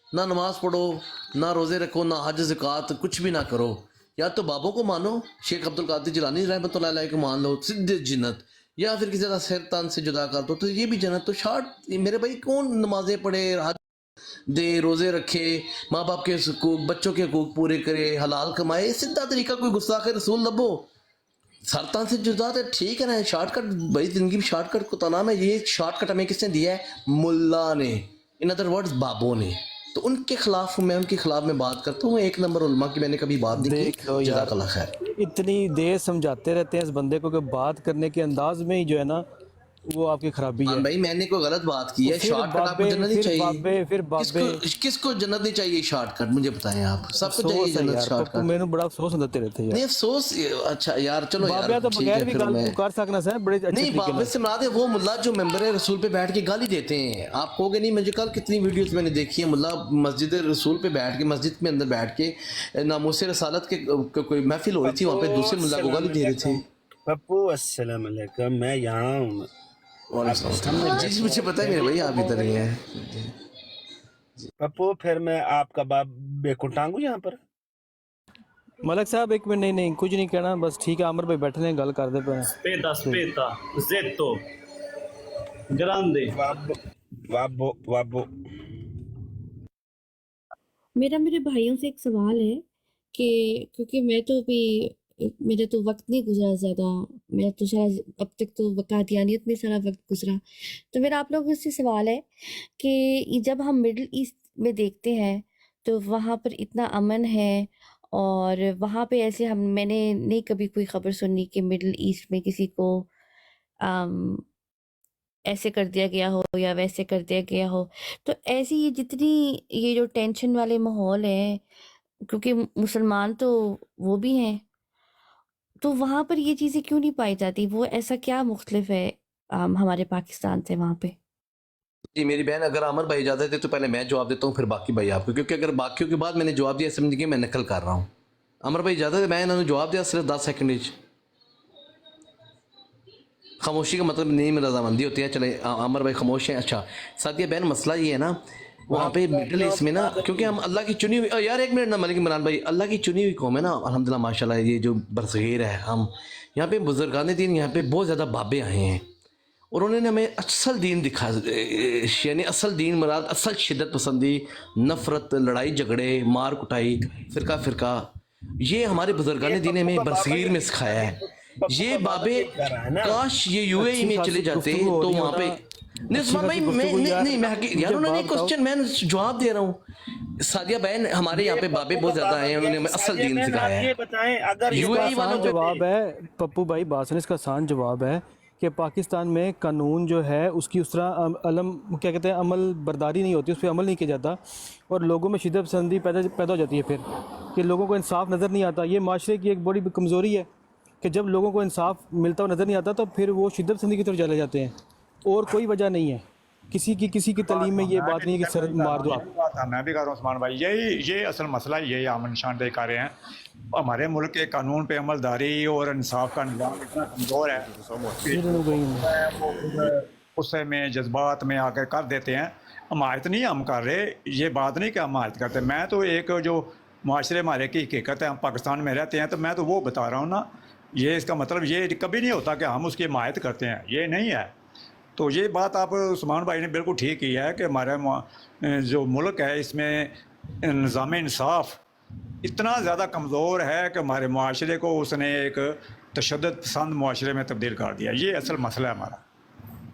C: ना नमाज पढ़ो, ना रोज़े रखो, ना हज ज़कात, कुछ भी ना करो। या तो बाबों को मानो, शेख अब्दुल कादिर जिलानी रहमतुल्लाह अलैह को मान लो, सीधे जन्नत, या फिर किसी तरह सिर तन से जुदा कर दो तो ये भी जन्नत। तो शॉर्ट मेरे भाई, कौन नमाजें पढ़े, हज दे, रोज़े रखे, माँ बाप के हकूक, बच्चों के हकूक पूरे करे, हलाल कमाए, सीधा तरीका। कोई गुस्ताख रसूल लबो, सरतान से जुदा तो ठीक है ना, शॉर्टकट भाई, ज़िंदगी में शॉर्टकट को नाम है। ये शॉर्टकट हमें किसने दिया है? मुल्ला ने, इन अदर वर्ड्स बाबों ने। तो उनके खिलाफ मैं उनके खिलाफ में बात करता हूँ। एक नंबर उलमा की मैंने कभी बात नहीं की। जज़ाकल्लाह खैर।
F: इतनी देर समझाते रहते हैं इस बंदे को कि बात करने के अंदाज में ही जो है ना वो आपकी खराबी है।
C: भाई मैंने कोई गलत बात की है? शॉर्टकट आपको जन्नत नहीं चाहिए? किसको जन्नत नहीं चाहिए? शॉर्टकट मुझे बताएं आप। सबको चाहिए जन्नत शॉर्टकट।
F: मैंने बड़ा अफसोस होते रहते हैं
C: नहीं अफसोस, अच्छा यार चलो यार,
F: तो बगैर भी गाली कर सकना है बड़े अच्छे
C: नहीं। बाबे से मुराद है वो मुल्ला जो मेंबर है रसूल पे बैठ के गाली देते हैं। आप कहोगे नहीं, मुझे कल कितनी वीडियोस मैंने देखी है, मुल्ला मस्जिद रसूल पे बैठ के, मस्जिद में अंदर बैठ के नामूस रसालत के कोई महफिल हो रही थी, वहाँ पे दूसरे मुल्ला को गाली दे रहे थे।
G: पप्पू अस्सलाम वालेकुम, मैं यहाँ हूँ।
C: जी मुझे पता है मेरे भाई, आप इधर ही हैं।
G: पप्पू फिर मैं आपका बाप बेकुट टांगू यहाँ पर।
F: मलक साहब एक मिनट, नहीं कुछ नहीं कहना, बस ठीक है। आमिर भाई बैठे हैं, गल कर दे पे
H: Speta, Zetto, Grande.
G: वाबो
D: मेरा मेरे भाइयों से एक सवाल है कि क्योंकि मैं तो अभी, मेरा तो वक्त नहीं गुजरा ज़्यादा, मेरा तो सारा अब तक तो कादियानियत में सारा वक्त गुजरा, तो मेरा आप लोगों से सवाल है कि जब हम मिडिल ईस्ट में देखते हैं तो वहाँ पर इतना अमन है, और वहाँ पे ऐसे मैंने नहीं कभी कोई ख़बर सुनी कि मिडिल ईस्ट में किसी को ऐसे कर दिया गया हो या वैसे कर दिया गया हो। तो ऐसी ये जितनी ये जो टेंशन वाले माहौल है, क्योंकि मुसलमान तो वो भी हैं, तो वहाँ पर ये चीज़ें क्यों नहीं पाई जाती? वो ऐसा क्या मुख्तलिफ है हमारे पाकिस्तान से वहाँ पे?
C: जी मेरी बहन, अगर आमिर भाई इजाज़त दे तो पहले मैं जवाब देता हूँ, फिर बाकी भाई आपको, क्योंकि अगर बाकियों के बाद मैंने जवाब दिया समझ के मैं नकल कर रहा हूँ। आमिर भाई इजाज़त है, मैं इन्होंने जवाब दिया सिर्फ 10 सेकंड। खामोशी का मतलब नहीं में रजामंदी होती है। चले आमिर भाई खामोश हैं। अच्छा सादिया बहन, मसला ये है ना वहाँ पे मिडिल ईस्ट में ना, क्योंकि हम अल्लाह की चुनी हुई, यार एक मिनट ना मलिक इमरान भाई, अल्लाह की चुनी हुई कौम है ना अल्हम्दुलिल्लाह माशाल्लाह। ये जो बरसगीर है, हम यहाँ पे बुजुर्गान दीन, यहाँ पे बहुत ज़्यादा बाबे आए हैं और उन्होंने हमें असल दीन दिखा, यानी असल दीन मुराद असल शिद्दत पसंदी, नफ़रत, लड़ाई झगड़े, मार कुटाई, फ़िरका, ये हमारे बुजुर्गान दीन ने हमें बरसगीर में सिखाया है। ये बाबे काश ये यूएई में चले जाते तो वहाँ पे भाई मैं यार उन्होंने क्वेश्चन, मैं जवाब दे रहा हूँ। सादिया बहन, हमारे यहाँ पे बाबे बहुत ज्यादा हैं, उन्होंने हमें असल दीन सिखाया है।
G: ये बताएं, अगर
C: यूएई वालों को
F: जवाब है पप्पू भाई बासन, इसका आसान जवाब है कि पाकिस्तान में कानून जो है उसकी उस तरह क्या कहते हैं अमल बर्दारी नहीं होती, उस पर अमल नहीं किया जाता और लोगों में शिद्दत पसंदी पैदा हो जाती है, फिर कि लोगों को इंसाफ नज़र नहीं आता। ये माशरे की एक बड़ी कमज़ोरी है कि जब लोगों को इंसाफ मिलता हुआ नज़र नहीं आता तो फिर वो शिद्दत पसंदी की तरफ चले जाते हैं, और कोई वजह नहीं है। किसी की तालीम में ये बात नहीं है कि सर मार दो आप।
E: मैं भी कह रहा हूँ उस्मान भाई, ये असल मसला यही हम निशानदेही कर रहे हैं। हमारे मुल्क के कानून पे अमलदारी और इंसाफ का निज़ाम इतना कमज़ोर है, गुस्से में जज्बात में आकर कर देते हैं। हमायत नहीं हम कर रहे, ये बात नहीं कि हम हमायत करते। मैं तो एक जो माशरे हमारे की हकीकत है, हम पाकिस्तान में रहते हैं, तो मैं तो वो बता रहा हूँ ना। ये इसका मतलब ये कभी नहीं होता कि हम उसकी हमायत करते हैं, ये नहीं है। तो ये बात आप उस्मान भाई ने बिल्कुल ठीक की है कि हमारे जो मुल्क है इसमें निज़ाम इंसाफ इतना ज़्यादा कमज़ोर है कि हमारे माशरे को उसने एक तशद्दुद पसंद माशरे में तब्दील कर दिया। ये असल मसला है हमारा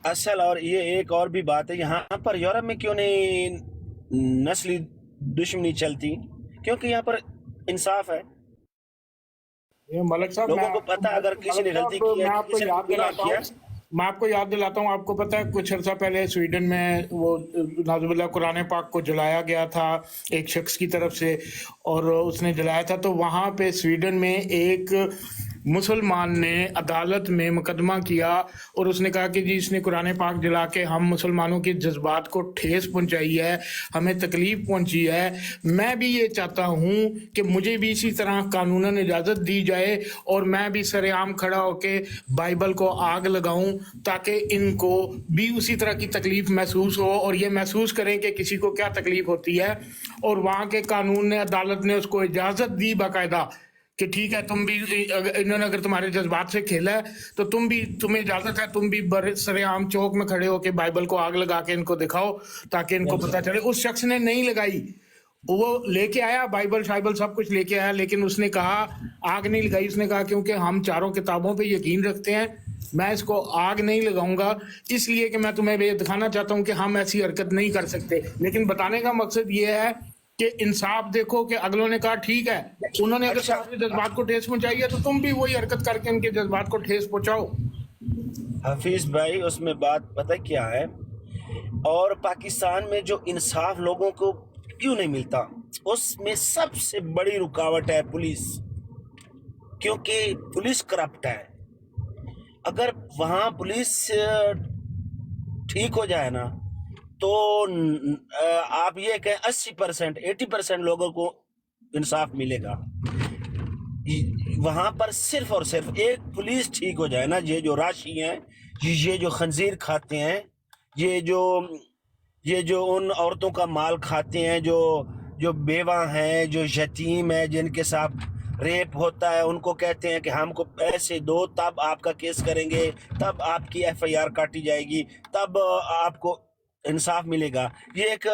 G: असल। और ये एक और भी बात है, यहाँ पर यूरोप में क्यों नहीं नस्ली दुश्मनी चलती? क्योंकि यहाँ पर इंसाफ है।
A: ये मलिक साहब,
G: लोगों को पता है अगर किसी ने गलती की है, किसी ने गुनाह किया।
A: मैं आपको याद दिलाता हूँ, आपको पता है कुछ अर्सा पहले स्वीडन में वो नाज़ुबिल्लाह कुरान पाक को जलाया गया था एक शख्स की तरफ से, और उसने जलाया था। तो वहाँ पे स्वीडन में एक मुसलमान ने अदालत में मुकदमा किया और उसने कहा कि जी इसने कुरान पाक जला के हम मुसलमानों के जज्बात को ठेस पहुंचाई है, हमें तकलीफ पहुंची है। मैं भी ये चाहता हूं कि मुझे भी इसी तरह कानूनन इजाज़त दी जाए और मैं भी सरेआम खड़ा होके बाइबल को आग लगाऊं, ताकि इनको भी उसी तरह की तकलीफ महसूस हो और ये महसूस करें कि किसी को क्या तकलीफ होती है। और वहाँ के कानून ने, अदालत ने उसको इजाज़त दी बाकायदा कि ठीक है, तुम भी, इन्होंने अगर तुम्हारे जज्बात से खेला है तो तुम्हें इजाज़त है, तुम भी सरेआम चौक में खड़े होकर बाइबल को आग लगा के इनको दिखाओ ताकि इनको पता चले। उस शख्स ने नहीं लगाई, वो लेके आया बाइबल शाइबल सब कुछ लेके आया, लेकिन उसने कहा आग नहीं लगाई। उसने कहा क्योंकि हम चारों किताबों पे यकीन रखते हैं, मैं इसको आग नहीं लगाऊंगा, इसलिए कि मैं तुम्हें ये दिखाना चाहता हूँ कि हम ऐसी हरकत नहीं कर सकते। लेकिन बताने का मकसद ये है कि इंसाफ देखो कि अगलों ने कहा ठीक है, उन्होंने अगर तुम्हारे जज्बात को ठेस पहुंचाई है तो तुम भी वही हरकत करके उनके जज्बात को ठेस पहुंचाओ।
G: हफीज भाई, उसमें बात पता क्या है, और पाकिस्तान में जो इंसाफ लोगों को क्यों नहीं मिलता, उसमें सबसे बड़ी रुकावट है पुलिस, क्योंकि पुलिस करप्ट है। अगर वहाँ पुलिस ठीक हो जाए ना तो आप ये कहें 80% 80% लोगों को इंसाफ मिलेगा। वहाँ पर सिर्फ और सिर्फ एक पुलिस ठीक हो जाए ना, ये जो राशि हैं, ये जो खंजीर खाते हैं, ये जो उन औरतों का माल खाते हैं, जो बेवा हैं, जो यतीम है, जिनके साथ रेप होता है, उनको कहते हैं कि हमको पैसे दो तब आपका केस करेंगे, तब आपकी FIR काटी जाएगी, तब आपको इंसाफ मिलेगा। ये एक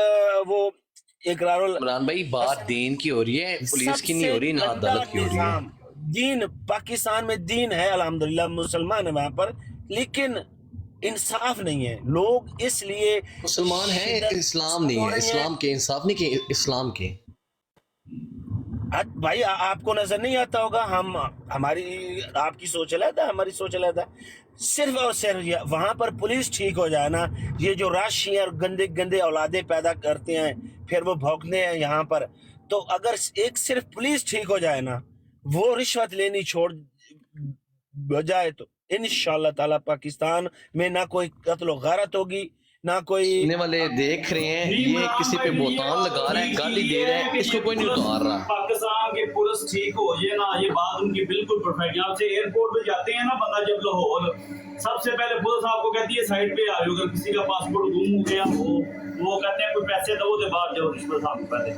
C: इमरान भाई, बात दीन की हो रही है, पुलिस की नहीं हो रही, ना अदालत की हो रही है।
G: दीन, पाकिस्तान में दीन है, अल्हम्दुलिल्लाह मुसलमान है वहाँ पर, लेकिन इंसाफ नहीं है। लोग इसलिए
C: मुसलमान है, इस्लाम नहीं है, इस्लाम के इंसाफ नहीं के, इस्लाम के।
G: भाई आपको नजर नहीं आता होगा, आपकी सोच अलग है, हमारी सोच अलग है। सिर्फ और सिर्फ वहां पर पुलिस ठीक हो जाए ना, ये जो राशि और गंदे गंदे औलादे पैदा करते हैं फिर वो भौंकते हैं यहाँ पर, तो अगर एक सिर्फ पुलिस ठीक हो जाए ना, वो रिश्वत लेनी छोड़ जाए, तो इंशाअल्लाह ताला पाकिस्तान में ना कोई कत्ल गारत होगी, ना कोई।
C: सुनने वाले देख रहे हैं, ये किसी पे बोतान लगा रहा है, गाली दे रहा है, इसको कोई नहीं उतार रहा।
H: पाकिस्तान की पुलिस ठीक हो ये ना, ये बात उनकी बिल्कुल परफेक्ट। यहाँ से एयरपोर्ट पे जाते हैं ना बंदा, जब लाहौर, सबसे पहले पुलिस आपको कहती है साइड पे आ जाओ, अगर किसी का पासपोर्ट गुम हो गया हो, वो कहते हैं कोई पैसे दो तो बाहर जाओ, रिश्वत आपको पहले।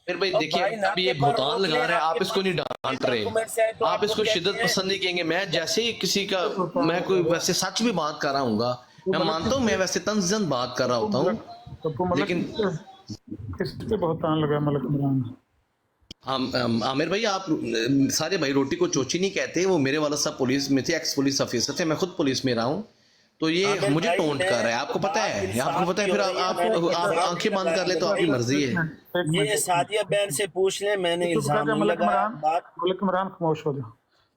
C: फिर भाई देखिए, अब ये भुगतान लगा रहा है, आप इसको नहीं डांट रहे, आप इसको शिद्दत पसंद नहीं कहेंगे। मैं जैसे ही किसी का, मैं कोई वैसे सच भी बात कर रहा हूँ, मैं मानता हूँ, मैं वैसे तंज़न बात कर रहा होता हूँ, लेकिन
B: किस पे भुगतान लगा मलिक इमरान?
C: आमिर भाई, आप सारे भाई रोटी को चोची नहीं कहते। वो मेरे वाला साहब पुलिस में थे, एक्स पुलिस ऑफिसर थे, मैं खुद पुलिस में रहा हूँ, तो ये मुझे टोंट कर रहा है, आपको पता है, आपको पता है। फिर आप आंखें बंद कर ले तो आपकी मर्जी है।
G: ये सादिया बहन से पूछ ले, मैंने इल्जाम नहीं लगाया।
B: मलिक इमरान खामोश हो जाओ।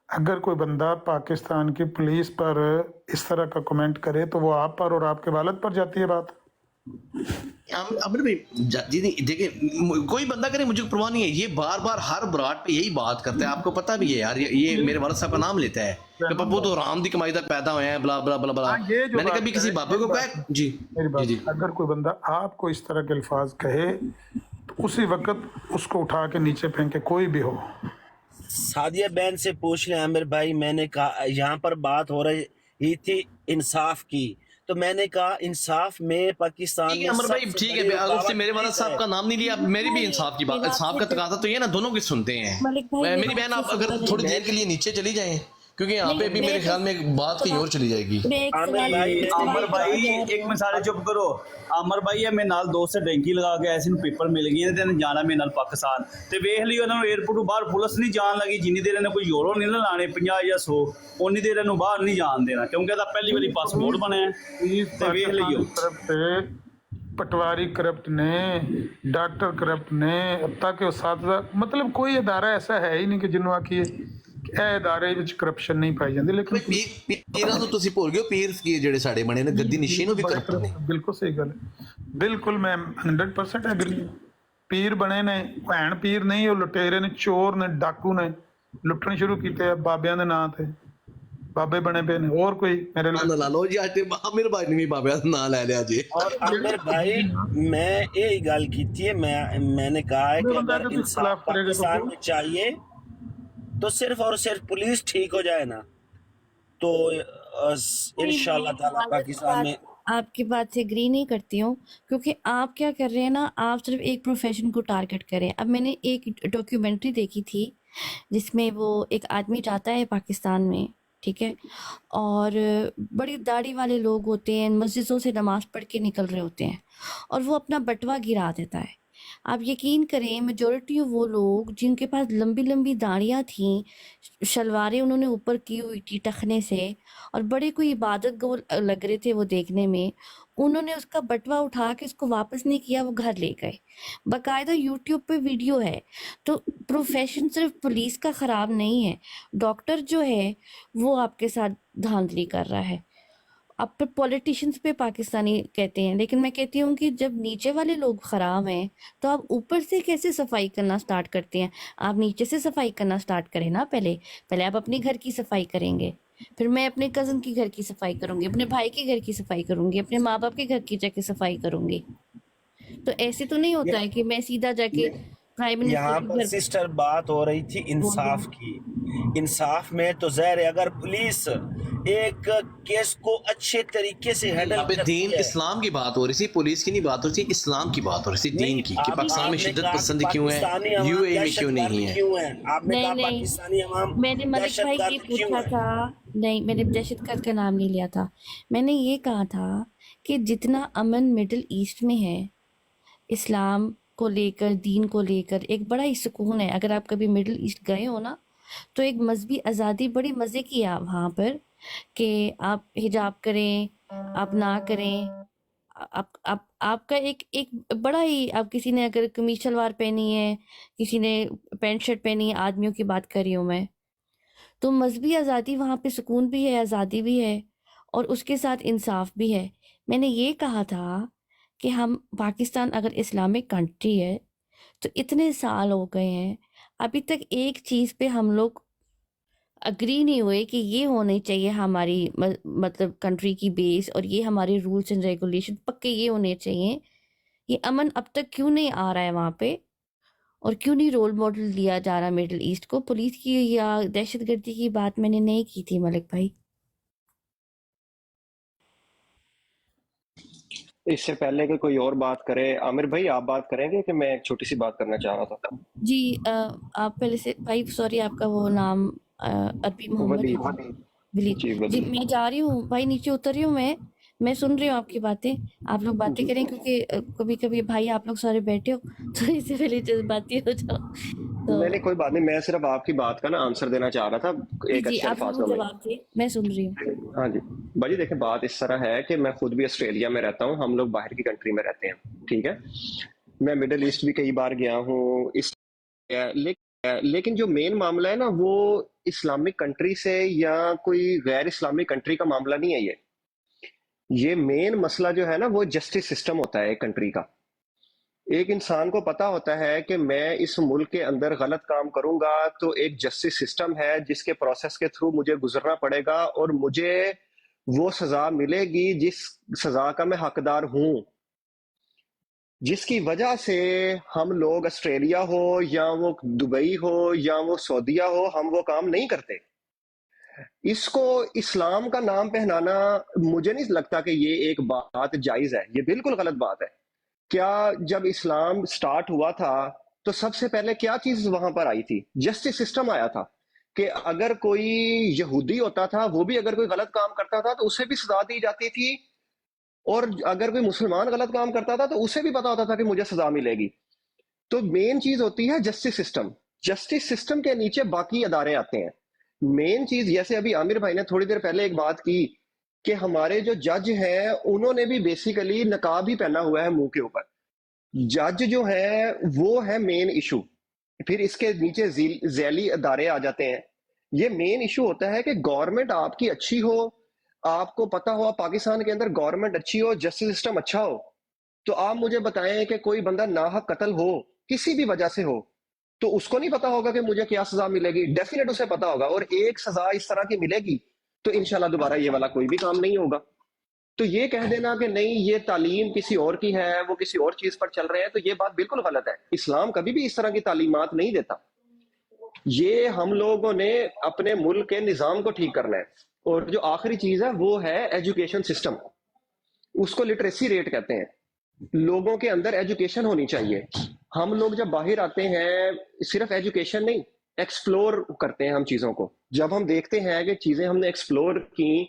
B: अगर कोई बंदा पाकिस्तान की पुलिस पर इस तरह का कमेंट करे तो वो आप पर और आपके वालिद पर जाती है बात।
C: अमर भाई जी देखिए, कोई बंदा करे मुझे परवाह नहीं है, ये बार बार हर बरात पे यही बात करता है, आपको पता भी है यार, ये मेरे वालिद साहब का नाम लेता है कि पप्पू तो राम दी कमाई तक पैदा हुए हैं, बला बला बला बला।
B: ये जो
C: मैंने
B: बात
C: कभी किसी
B: है,
C: बाबे को कहा जी
B: मेरी बात,
C: जी जी
B: अगर कोई बंदा आपको इस तरह के अल्फाज कहे तो उसी वक्त उसको उठा के नीचे फेंके, कोई भी हो।
G: सादिया बहन से पूछ लें आमिर भाई, मैंने कहा यहाँ पर बात हो रही थी इंसाफ की, तो मैंने कहा इंसाफ में पाकिस्तान
C: ठीक है
G: में
C: अमर भाई,
G: सबसे
C: ठीक
G: बड़ी
C: है, अगर उसने
G: रुकावट
C: मेरे वालिद
G: पुलिस
C: साहब
G: है।
C: का नाम नहीं लिया, मेरी भी इंसाफ की बात, इंसाफ का तकाजा तो ये ना, दोनों की सुनते हैं।
D: मलिक भाई, ये
C: मेरी बहन,
D: बात
C: आप
D: से
C: अगर
D: सुनते
C: थोड़ी
D: हैं।
C: देर के लिए नीचे चली जाएं, क्योंकि यहाँ पे भी
D: नहीं,
C: मेरे
D: मैं
C: ख्याल में बात कहीं और चली जाएगी।
D: मैं एक
G: आमिर
D: सवाल
G: भाई,
D: एक सवाल
H: अमर भाई
D: पूछना चाह
H: एक मिसाल चुप करो, अमर भाई है मेरे नाल दोस्त से डैंकी लगा के ऐसे पेपर मिल गए ते जाना मेरे नाल पाकिस्तान ते वेख लियो उन्होंने एयरपोर्ट बाहर पुलिस नहीं जान लगी, जिन्नी देर इन्हें कोई यूरो नहीं ना लाने 50 या 100 उन्नी देर इन्हें बाहर नहीं जान देना, क्योंकि ਇਹਦਾ ਪਹਿਲੀ ਵਾਰੀ ਪਾਸਪੋਰਟ ਬਣਿਆ ਤੇ ਵੇਖ ਲਿਓ।
B: तरफ से पटवारी करप्ट ने, डॉक्टर करप्ट ने, अब तक उस्ताद, मतलब कोई इदारा ऐसा है ही नहीं कि जिन्हों आखिए ਇਹ ਇਦਾਰੇ ਵਿੱਚ ਕਰਪਸ਼ਨ ਨਹੀਂ ਪਾਈ ਜਾਂਦੀ। ਲੇਕਿਨ
C: ਪੀਰਾਂ ਨੂੰ ਤੁਸੀਂ ਭੁੱਲ ਗਏ, ਪੀਰ ਕੀ ਜਿਹੜੇ ਸਾਡੇ ਬਣੇ ਨੇ ਗੱਦੀ ਨਿਸ਼ੀ ਨੂੰ ਵੀ ਕਰਪਟ ਨੇ।
B: ਬਿਲਕੁਲ ਸਹੀ ਗੱਲ ਹੈ, ਬਿਲਕੁਲ ਮੈਂ 100% ਐਗਰੀ। ਪੀਰ ਬਣੇ ਨੇ, ਭੈਣ ਪੀਰ ਨਹੀਂ, ਉਹ ਲੁਟੇਰੇ ਨੇ, ਚੋਰ ਨੇ, ਡਾਕੂ ਨੇ, ਲੁੱਟਣ ਸ਼ੁਰੂ ਕੀਤੇ ਆ ਬਾਬਿਆਂ ਦੇ ਨਾਂ ਤੇ, ਬਾਬੇ ਬਣੇ ਪਏ ਨੇ। ਹੋਰ ਕੋਈ ਮੇਰੇ
C: ਨਾ ਲਾ ਲਓ ਜੀ, ਅੱਜ ਤੇ ਆਮਿਰ ਭਾਈ ਨੇ ਵੀ ਬਾਬਿਆਂ ਦਾ ਨਾਂ ਲੈ ਲਿਆ ਜੀ।
G: और आमिर भाई मैं यही गल की थी, मैंने कहा है कि अगर इंसाफ पाकिस्तान में चाहिए तो सिर्फ और सिर्फ पुलिस ठीक हो जाए ना, तो इंशाल्लाह ताला पाकिस्तान में।
D: आपकी बात से एग्री नहीं करती हूँ, क्योंकि आप क्या कर रहे हैं ना, आप सिर्फ एक प्रोफेशन को टारगेट करें। अब मैंने एक डॉक्यूमेंट्री देखी थी जिसमें वो एक आदमी जाता है पाकिस्तान में, ठीक है, और बड़ी दाढ़ी वाले लोग होते हैं, मस्जिदों से नमाज पढ़ के निकल रहे होते हैं, और वो अपना बटवा गिरा देता है। आप यकीन करें, मेजॉरिटी वो लोग जिनके पास लंबी लंबी दाढ़ियाँ थीं, शलवारें उन्होंने ऊपर की हुई थी टखने से, और बड़े कोई इबादत गो लग रहे थे वो देखने में, उन्होंने उसका बटवा उठा के उसको वापस नहीं किया, वो घर ले गए। बाकायदा यूट्यूब पे वीडियो है। तो प्रोफेशन सिर्फ पुलिस का ख़राब नहीं है, डॉक्टर जो है वो आपके साथ धांधली कर रहा है। अब पे पॉलिटिशियंस पे पाकिस्तानी कहते हैं, लेकिन मैं कहती हूँ कि जब नीचे वाले लोग ख़राब हैं तो आप ऊपर से कैसे सफाई करना स्टार्ट करते हैं? आप नीचे से सफाई करना स्टार्ट करें ना, पहले आप अपने घर की सफाई करेंगे, फिर मैं अपने कज़न की घर की सफाई करूँगी, अपने भाई के घर की सफाई करूँगी, अपने माँ बाप के घर की जाके सफाई करूँगी। तो ऐसे तो नहीं होता है कि मैं सीधा जाके प्राइम
G: यहाँ
D: मिनिस्टर
G: पर
D: के घर।
G: सिस्टर बात हो रही थी इंसाफ की। इंसाफ में तो ज़ाहिर है अगर पुलिस एक केस को अच्छे तरीके से हैंडल
C: यहाँ पे
G: करती
C: दीन
G: है।
C: इस्लाम की बात हो रही थी, पुलिस की नहीं बात हो रही थी, इस्लाम की बात हो रही थी, दीन की, कि
G: आपने
C: पाकिस्तान में
G: कहा
C: शिद्दत
G: कि
C: पसंद क्यों
G: पाकिस्तानी
C: है,
G: अवाम
C: यूएई में क्यों नहीं
G: दहशतगर्द
C: है।
G: क्यों है? आपने
D: नहीं
G: कहा
D: नहीं,
G: पाकिस्तानी अवाम
D: मैंने मलिक भाई ये
G: दहशतगर्द क्यों
D: पूछा
G: है?
D: था, नहीं मैंने दहशतगर्द का नाम नहीं लिया था। मैंने ये कहा था कि जितना अमन मिडिल ईस्ट में है, इस्लाम को लेकर, दीन को लेकर एक बड़ा ही सुकून है। अगर आप कभी मिडिल ईस्ट गए हो ना, तो एक मजहबी आज़ादी बड़ी मज़े की है वहाँ पर, कि आप हिजाब करें, आप ना करें, आप आपका एक एक बड़ा ही, आप किसी ने अगर कमीज शलवार पहनी है, किसी ने पैंट शर्ट पहनी है, आदमियों की बात कर रही हूँ मैं, तो मजहबी आज़ादी वहाँ पे सुकून भी है, आज़ादी भी है, और उसके साथ इंसाफ भी है। मैंने ये कहा था कि हम पाकिस्तान अगर इस्लामिक कंट्री है तो इतने साल हो गए हैं, अभी तक एक चीज़ पे हम लोग अग्री नहीं हुए कि ये होनी चाहिए हमारी मतलब कंट्री की बेस, और ये हमारे रूल्स एंड रेगुलेशन पक्के ये होने चाहिए। ये अमन अब तक क्यों नहीं आ रहा है वहाँ पे, और क्यों नहीं रोल मॉडल दिया जा रहा मिडिल ईस्ट को? पुलिस की या दहशतगर्दी की बात मैंने नहीं की थी मलिक भाई।
I: इससे पहले कि कोई और बात करे, आमिर भाई आप बात करेंगे कि मैं एक छोटी सी बात करना चाह रहा था।
D: जी आप पहले से भाई, सॉरी आपका वो नाम अरबी मोहम्मद
I: वली
D: वली।
I: जी, वली।
D: जी मैं जा रही हूँ भाई, नीचे उतर रही हूँ मैं सुन रही हूँ आपकी बातें। आप लोग बातें करें, क्योंकि कभी कभी भाई आप लोग सारे बैठे हो तो इससे पहले जज्बाती हो जाओ तो।
I: नहीं कोई बात नहीं, मैं सिर्फ आपकी बात का ना आंसर देना चाह रहा था एक
D: जी
I: अच्छे
D: आप
I: अल्फाजों में।
D: जवाब दें, मैं सुन रही हूँ।
I: हाँ जी भाई, देखें बात इस तरह है कि मैं खुद भी ऑस्ट्रेलिया में रहता हूँ, हम लोग बाहर की कंट्री में रहते हैं, ठीक है। मैं मिडिल ईस्ट भी कई बार गया हूँ, लेकिन जो मेन मामला है ना, वो इस्लामिक कंट्री से या कोई गैर इस्लामिक कंट्री का मामला नहीं है। یہ مین مسئلہ جو ہے نا وہ جسٹس سسٹم ہوتا ہے ایک کنٹری کا. ایک انسان کو پتا ہوتا ہے کہ میں اس ملک کے اندر غلط کام کروں گا تو ایک جسٹس سسٹم ہے جس کے پروسیس کے تھرو مجھے گزرنا پڑے گا اور مجھے وہ سزا ملے گی جس سزا کا میں حقدار ہوں، جس کی وجہ سے ہم لوگ آسٹریلیا ہو یا وہ دبئی ہو یا وہ سعودیہ ہو ہم وہ کام نہیں کرتے. اس کو اسلام کا نام پہنانا مجھے نہیں لگتا کہ یہ ایک بات جائز ہے، یہ بالکل غلط بات ہے. کیا جب اسلام سٹارٹ ہوا تھا تو سب سے پہلے کیا چیز وہاں پر آئی تھی؟ جسٹس سسٹم آیا تھا کہ اگر کوئی یہودی ہوتا تھا وہ بھی اگر کوئی غلط کام کرتا تھا تو اسے بھی سزا دی جاتی تھی، اور اگر کوئی مسلمان غلط کام کرتا تھا تو اسے بھی پتا ہوتا تھا کہ مجھے سزا ملے گی. تو مین چیز ہوتی ہے جسٹس سسٹم. جسٹس سسٹم کے نیچے باقی ادارے آتے ہیں. مین چیز جیسے ابھی عامر بھائی نے تھوڑی دیر پہلے ایک بات کی کہ ہمارے جو جج ہیں انہوں نے بھی بیسیکلی نقاب ہی پہنا ہوا ہے منہ کے اوپر. جج جو ہے وہ ہے مین ایشو، پھر اس کے نیچے ذیلی ادارے آ جاتے ہیں. یہ مین ایشو ہوتا ہے کہ گورنمنٹ آپ کی اچھی ہو، آپ کو پتا ہو پاکستان کے اندر گورنمنٹ اچھی ہو، جسٹس سسٹم اچھا ہو، تو آپ مجھے بتائیں کہ کوئی بندہ ناحق قتل ہو کسی بھی وجہ سے ہو تو اس کو نہیں پتا ہوگا کہ مجھے کیا سزا ملے گی؟ ڈیفینیٹ اسے پتا ہوگا، اور ایک سزا اس طرح کی ملے گی تو انشاءاللہ دوبارہ یہ والا کوئی بھی کام نہیں ہوگا. تو یہ کہہ دینا کہ نہیں یہ تعلیم کسی اور کی ہے، وہ کسی اور چیز پر چل رہے ہیں، تو یہ بات بالکل غلط ہے. اسلام کبھی بھی اس طرح کی تعلیمات نہیں دیتا. یہ ہم لوگوں نے اپنے ملک کے نظام کو ٹھیک کرنا ہے. اور جو آخری چیز ہے وہ ہے ایجوکیشن سسٹم. اس کو لٹریسی ریٹ کہتے ہیں. لوگوں کے اندر ایجوکیشن ہونی چاہیے. ہم لوگ جب باہر آتے ہیں صرف ایجوکیشن نہیں، ایکسپلور کرتے ہیں ہم چیزوں کو. جب ہم دیکھتے ہیں کہ چیزیں ہم نے ایکسپلور کی،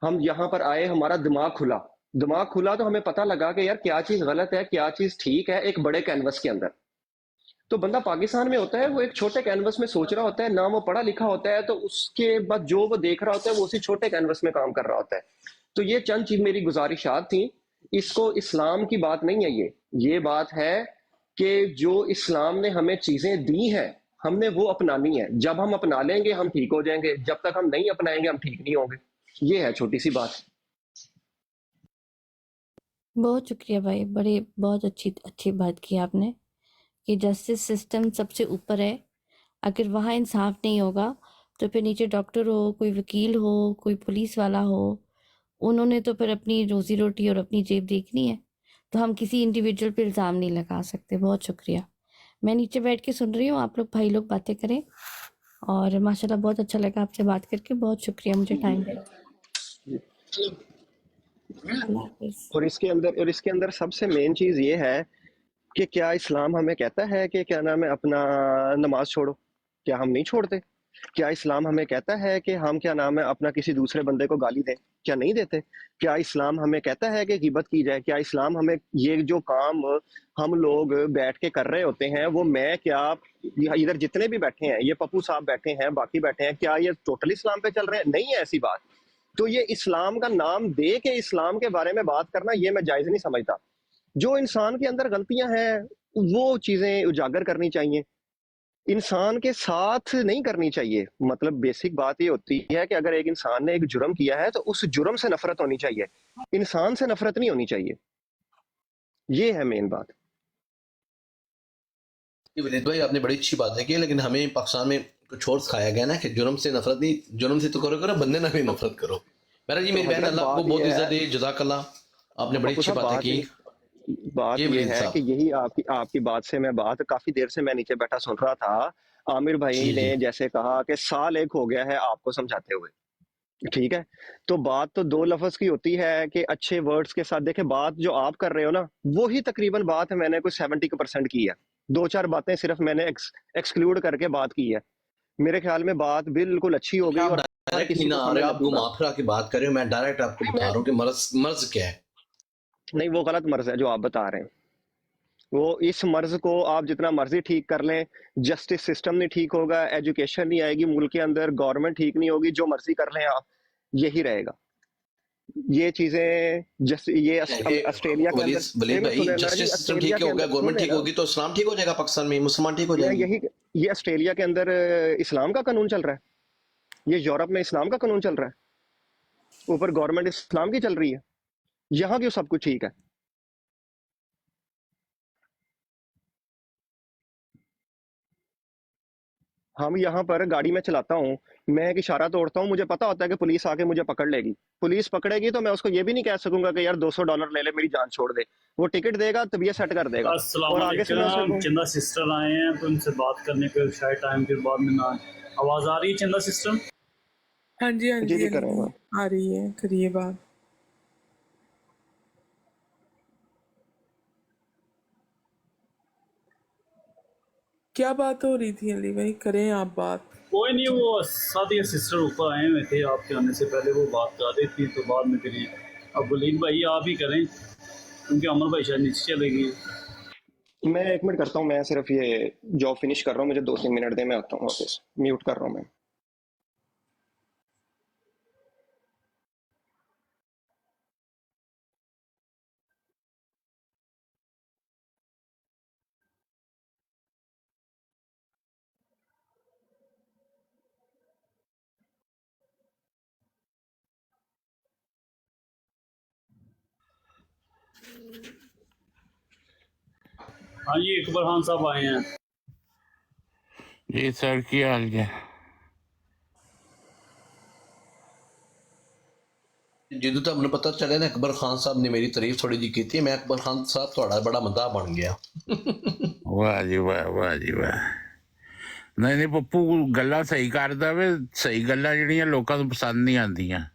I: ہم یہاں پر آئے، ہمارا دماغ کھلا تو ہمیں پتہ لگا کہ یار کیا چیز غلط ہے کیا چیز ٹھیک ہے ایک بڑے کینوس کے اندر. تو بندہ پاکستان میں ہوتا ہے وہ ایک چھوٹے کینوس میں سوچ رہا ہوتا ہے، نہ وہ پڑھا لکھا ہوتا ہے، تو اس کے بعد جو وہ دیکھ رہا ہوتا ہے وہ اسی چھوٹے کینوس میں کام کر رہا ہوتا ہے. تو یہ چند چیز میری گزارشات تھیں. اس کو اسلام کی بات نہیں ہے، یہ بات ہے کہ جو اسلام نے ہمیں چیزیں دی ہیں ہم نے وہ اپنانی ہے. جب ہم اپنا لیں گے ہم ٹھیک ہو جائیں گے، جب تک ہم نہیں اپنائیں گے ہم ٹھیک نہیں ہوں گے. یہ ہے چھوٹی سی بات.
D: بہت شکریہ بھائی، بہت اچھی بات کی آپ نے کہ جسٹس سسٹم سب سے اوپر ہے. اگر وہاں انصاف نہیں ہوگا تو پھر نیچے ڈاکٹر ہو، کوئی وکیل ہو، کوئی پولیس والا ہو، انہوں نے تو پھر اپنی روزی روٹی اور اپنی جیب دیکھنی ہے. تو ہم کسی انڈیویجول پہ الزام نہیں لگا سکتے. بہت شکریہ. میں نیچے بیٹھ کے سن رہی ہوں، آپ لوگ بھائی لوگ باتیں کریں، اور ماشاءاللہ بہت اچھا لگا آپ سے بات کر کے. بہت شکریہ مجھے ٹائم دیا. اللہ حافظ.
I: اور اس کے اندر سب سے مین چیز یہ ہے کہ کیا اسلام ہمیں کہتا ہے کہ کیا نام ہے اپنا نماز چھوڑو؟ کیا ہم نہیں چھوڑتے؟ کیا اسلام ہمیں کہتا ہے کہ ہم کیا نام ہے اپنا کسی دوسرے بندے کو گالی دیں؟ کیا نہیں دیتے؟ کیا اسلام ہمیں کہتا ہے کہ غیبت کی جائے؟ کیا اسلام ہمیں یہ جو کام ہم لوگ بیٹھ کے کر رہے ہوتے ہیں وہ میں کیا ادھر جتنے بھی بیٹھے ہیں، یہ پپو صاحب بیٹھے ہیں، باقی بیٹھے ہیں، کیا یہ ٹوٹل اسلام پہ چل رہے ہیں؟ نہیں ہے ایسی بات. تو یہ اسلام کا نام دے کے اسلام کے بارے میں بات کرنا یہ میں جائز نہیں سمجھتا. جو انسان کے اندر غلطیاں ہیں وہ چیزیں اجاگر کرنی چاہیے، انسان کے ساتھ نہیں کرنی چاہیے. مطلب بیسک بات یہ ہوتی ہے کہ اگر ایک انسان نے ایک جرم کیا ہے تو اس جرم سے نفرت ہونی چاہیے، انسان سے نفرت نہیں ہونی چاہیے. یہ ہے مین بات.
C: ولید بھائی آپ نے بڑی اچھی باتیں کی، لیکن ہمیں پاکستان میں کچھ اور سکھایا گیا نا کہ جرم سے نفرت نہیں، جرم سے تو کرو بندے نہ بھی نفرت کرو. میرا جی میری بہن، اللہ آپ کو بہت عزت دے، جزاک اللہ، آپ نے بڑی اچھی باتیں کی.
I: بات یہ ہے کہ یہی آپ کی بات سے میں بات کافی دیر سے میں نیچے بیٹھا سن رہا تھا. عامر بھائی نے جیسے کہا کہ سال ایک ہو گیا ہے آپ کو سمجھاتے ہوئے، ٹھیک ہے، تو بات تو دو لفظ کی ہوتی ہے کہ اچھے ورڈز کے ساتھ. دیکھیں بات جو آپ کر رہے ہو نا وہی تقریباً بات میں نے کوئی 70% کی ہے. 2-4 باتیں صرف میں نے ایکسکلوڈ کر کے بات کی ہے. میرے خیال میں بات بالکل اچھی ہو گئی. اور
C: آپ کو معافرہ کی بات کر رہے ہو، میں ڈائریکٹ آپ کو بتا رہا ہوں کہ مرض کیا ہے.
I: نہیں، وہ غلط مرض ہے جو آپ بتا رہے ہیں. وہ اس مرض کو آپ جتنا مرضی ٹھیک کر لیں، جسٹس سسٹم نہیں ٹھیک ہوگا، ایجوکیشن نہیں آئے گی ملک کے اندر، گورنمنٹ ٹھیک نہیں ہوگی، جو مرضی کر لیں آپ یہی رہے گا. یہ چیزیں یہ آسٹریلیا کے اندر
C: جسٹس سسٹم ٹھیک ہوگا، گورنمنٹ ٹھیک ہوگی تو اسلام ٹھیک ہو جائے گا، پاکستان میں مسلمان ٹھیک ہو جائیں گے.
I: یہ آسٹریلیا کے اندر اسلام کا قانون چل رہا ہے، یہ یورپ میں اسلام کا قانون چل رہا ہے، اوپر گورنمنٹ اسلام کی چل رہی ہے. यहाँ क्यों सब कुछ ठीक है? हम यहाँ पर गाड़ी में चलाता हूँ, मैं एक इशारा तोड़ता हूँ, मुझे पता होता है कि पुलिस आके मुझे पकड़ लेगी। पुलिस पकड़ेगी तो मैं उसको ये भी नहीं कह सकूंगा कि यार $200 ले ले, मेरी जान छोड़ दे। वो टिकट देगा, तबीयत सेट कर देगा।
H: अस्सलाम
I: और आगे से मैं
H: वालेकुम,
I: उसको
H: चंदा सिस्टर आए हैं तो इनसे बात करने के शायद टाइम के बाद में ना आवाज आ रही है चंदा सिस्टर?
J: हाँ जी हाँ
I: जी
J: जी
I: करेंगे।
J: आ रही है, करिए बात। क्या बात हो रही थी अली भाई, करें आप बात।
H: कोई नहीं, वो सादिया सिस्टर ऊपर आए हुए थे आपके आने से पहले, वो बात कर रही थी तो बाद में फिर अब वलीद भाई आप ही करें क्योंकि अमर भाई शायद नीचे चले गए।
I: मैं 1 मिनट करता हूँ, मैं सिर्फ ये जॉब फिनिश कर रहा हूँ, मुझे 2-3 मिनट दे, मैं आता हूँ वापस। म्यूट कर रहा हूँ मैं।
H: हाँ जी, इकबाल खान साहब आए हैं।
A: जी सर, की हाल है?
C: ਜਦੋਂ ਤਾਂ ਮੈਨੂੰ ਪਤਾ ਚੱਲਿਆ ਨਾ ਅਕਬਰ ਖਾਨ ਸਾਹਿਬ ਨੇ ਮੇਰੀ ਤਾਰੀਫ ਥੋੜੀ ਜਿਹੀ ਕੀਤੀ, ਮੈਂ ਅਕਬਰ ਖਾਨ ਸਾਹਿਬ ਤੁਹਾਡਾ ਬੜਾ ਮੱਦਾ ਬਣ ਗਿਆ।
A: ਵਾਹ ਜੀ ਵਾਹ, ਵਾਹ ਜੀ ਵਾਹ। ਨਹੀਂ ਨਹੀਂ ਪੱਪੂ ਗੱਲਾਂ ਸਹੀ ਕਰਦਾ ਵੇ, ਸਹੀ ਗੱਲਾਂ ਜਿਹੜੀਆਂ ਲੋਕਾਂ ਨੂੰ ਪਸੰਦ ਨਹੀਂ ਆਉਂਦੀਆਂ।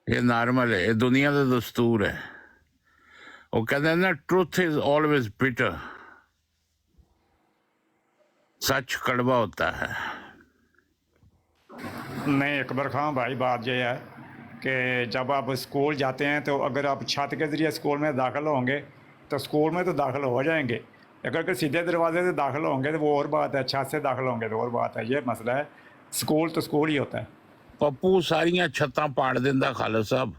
A: ਇਹ ਨਾਰਮਲ ਹੈ, ਇਹ ਦੁਨੀਆ ਦਾ ਦਸਤੂਰ ਹੈ। ਉਹ ਕਹਿੰਦੇ ਨਾ, ਟਰੂਥ ਇਜ਼ ਆਲਵੇਜ਼ ਬਿਟਰ, सच कड़वा होता है।
E: नहीं अकबर खान भाई, बात यह है कि जब आप स्कूल जाते हैं तो अगर आप छत के ज़रिए स्कूल में दाखिल होंगे तो स्कूल में तो दाखिल हो जाएंगे, अगर सीधे दरवाजे से दाखिल होंगे तो वो और बात है, छत से दाखिल होंगे तो और बात है। ये मसला है, स्कूल तो स्कूल ही होता है।
A: पप्पू सारियां छत्तां पाड़ दिंदा खालिद साहब।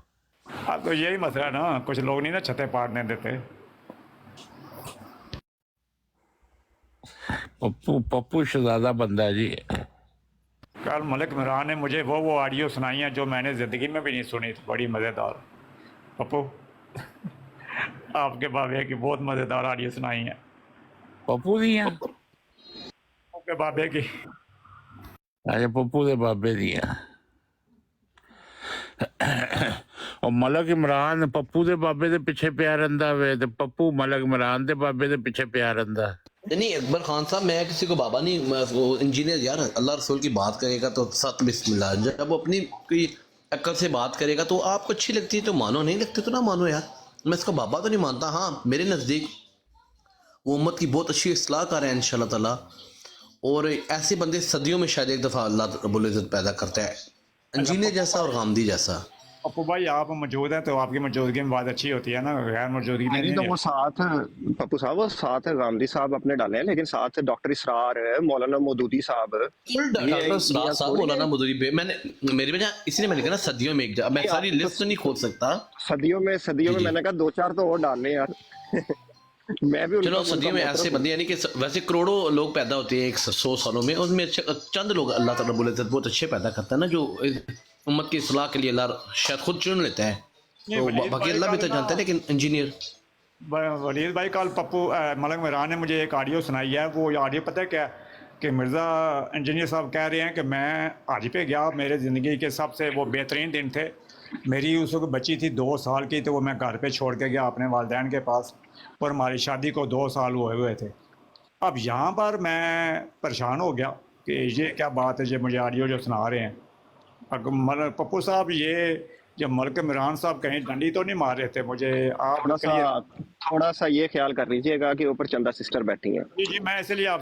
E: हाँ तो यही मसला है ना, कुछ लोग नहीं ना छतें पाड़ने देते।
A: पप्पू शहजादा बंदा है जी।
E: कल मलिक इमरान ने मुझे वो ऑडियो सुनाई हैं जो मैंने ज़िंदगी में भी नहीं सुनी थी, बड़ी मज़ेदार। पप्पू आपके बाबे की बहुत मज़ेदार ऑडियो सुनाई हैं।
A: पप्पू दी हैं?
E: आपके बाबे की।
A: अच्छा, पप्पू दे बाबे दी हैं। और मलिक इमरान पप्पू दे बाबे दे पिछे पिया रहिंदा वे ते पप्पू मलिक इमरान दे बाबे दे पिछे पिया रहिंदा।
C: नहीं अकबर खान साहब, मैं किसी को बाबा नहीं, वो इंजीनियर यार, अल्लाह रसूल की बात करेगा तो सत बिस्मिल्लाह, जब वो अपनी कोई अक्ल से बात करेगा तो आपको अच्छी लगती है तो मानो, नहीं लगती तो ना मानो यार। मैं इसका बाबा तो नहीं मानता, हाँ मेरे नज़दीक वो उम्मत की बहुत अच्छी इस्लाह कर रहे हैं इंशाल्लाह ताला, और ऐसे बंदे सदियों में शायद एक दफ़ा अल्लाह रब्बुल इज़्ज़त पैदा करता है, इंजीनियर जैसा और गामदी जैसा।
E: पप्पू भाई आप मौजूद हैं तो आपकी मौजूदगी में बात अच्छी होती है ना, गैर मौजूदगी में
I: नहीं तो वो साथ, पप्पू साहब वो साथ गांधी साहब अपने डाले हैं, लेकिन साथ डॉक्टर इसरार, मौलाना मौदूदी साहब,
C: डॉक्टर सरार साहब, मौलाना मौदूदी, मैंने मेरी वजह इसलिए मैंने कहा ना सदियों में एक, मैं सारी लिस्ट तो नहीं खोल सकता।
I: सदियों में मैंने कहा 2-4 तो और डालने यार। मैं भी
C: चलो सदियों में ऐसे बंदे, यानी कि वैसे करोड़ों लोग पैदा होते हैं 100 सालों में, उसमें चंद लोग अल्लाह ताला रब्बुल इज़्ज़त बहुत अच्छे पैदा करता है ना, जो उम्मत की इस्लाह के लिए अल्लाह शायद खुद चुन लेता है, तो बाकी अल्लाह भी तो जानता है। लेकिन इंजीनियर
E: वलीद भाई, कल पप्पू मलिक इमरान ने मुझे एक ऑडियो सुनाई है, वो ऑडियो पता है क्या, कि मिर्ज़ा इंजीनियर साहब कह रहे हैं कि मैं हज पे गया, मेरे ज़िंदगी के सबसे वो बेहतरीन दिन थे, मेरी उस वक्त बच्ची थी 2 साल की, तो वो मैं घर पे छोड़ के गया अपने वालिदैन के पास, और हमारी शादी को 2 साल हुए थे। अब यहाँ पर मैं परेशान हो गया कि ये क्या बात है, ये मुझे ऑडियो जो सुना रहे हैं। अगर पप्पू साहब, ये जब मलिक इमरान साहब कहीं डंडी तो नहीं मार रहे थे मुझे, आप
I: थोड़ा सा ये ख्याल कर लीजिएगा कि ऊपर चंदा सिस्टर बैठी हैं।
E: जी मैं इसलिए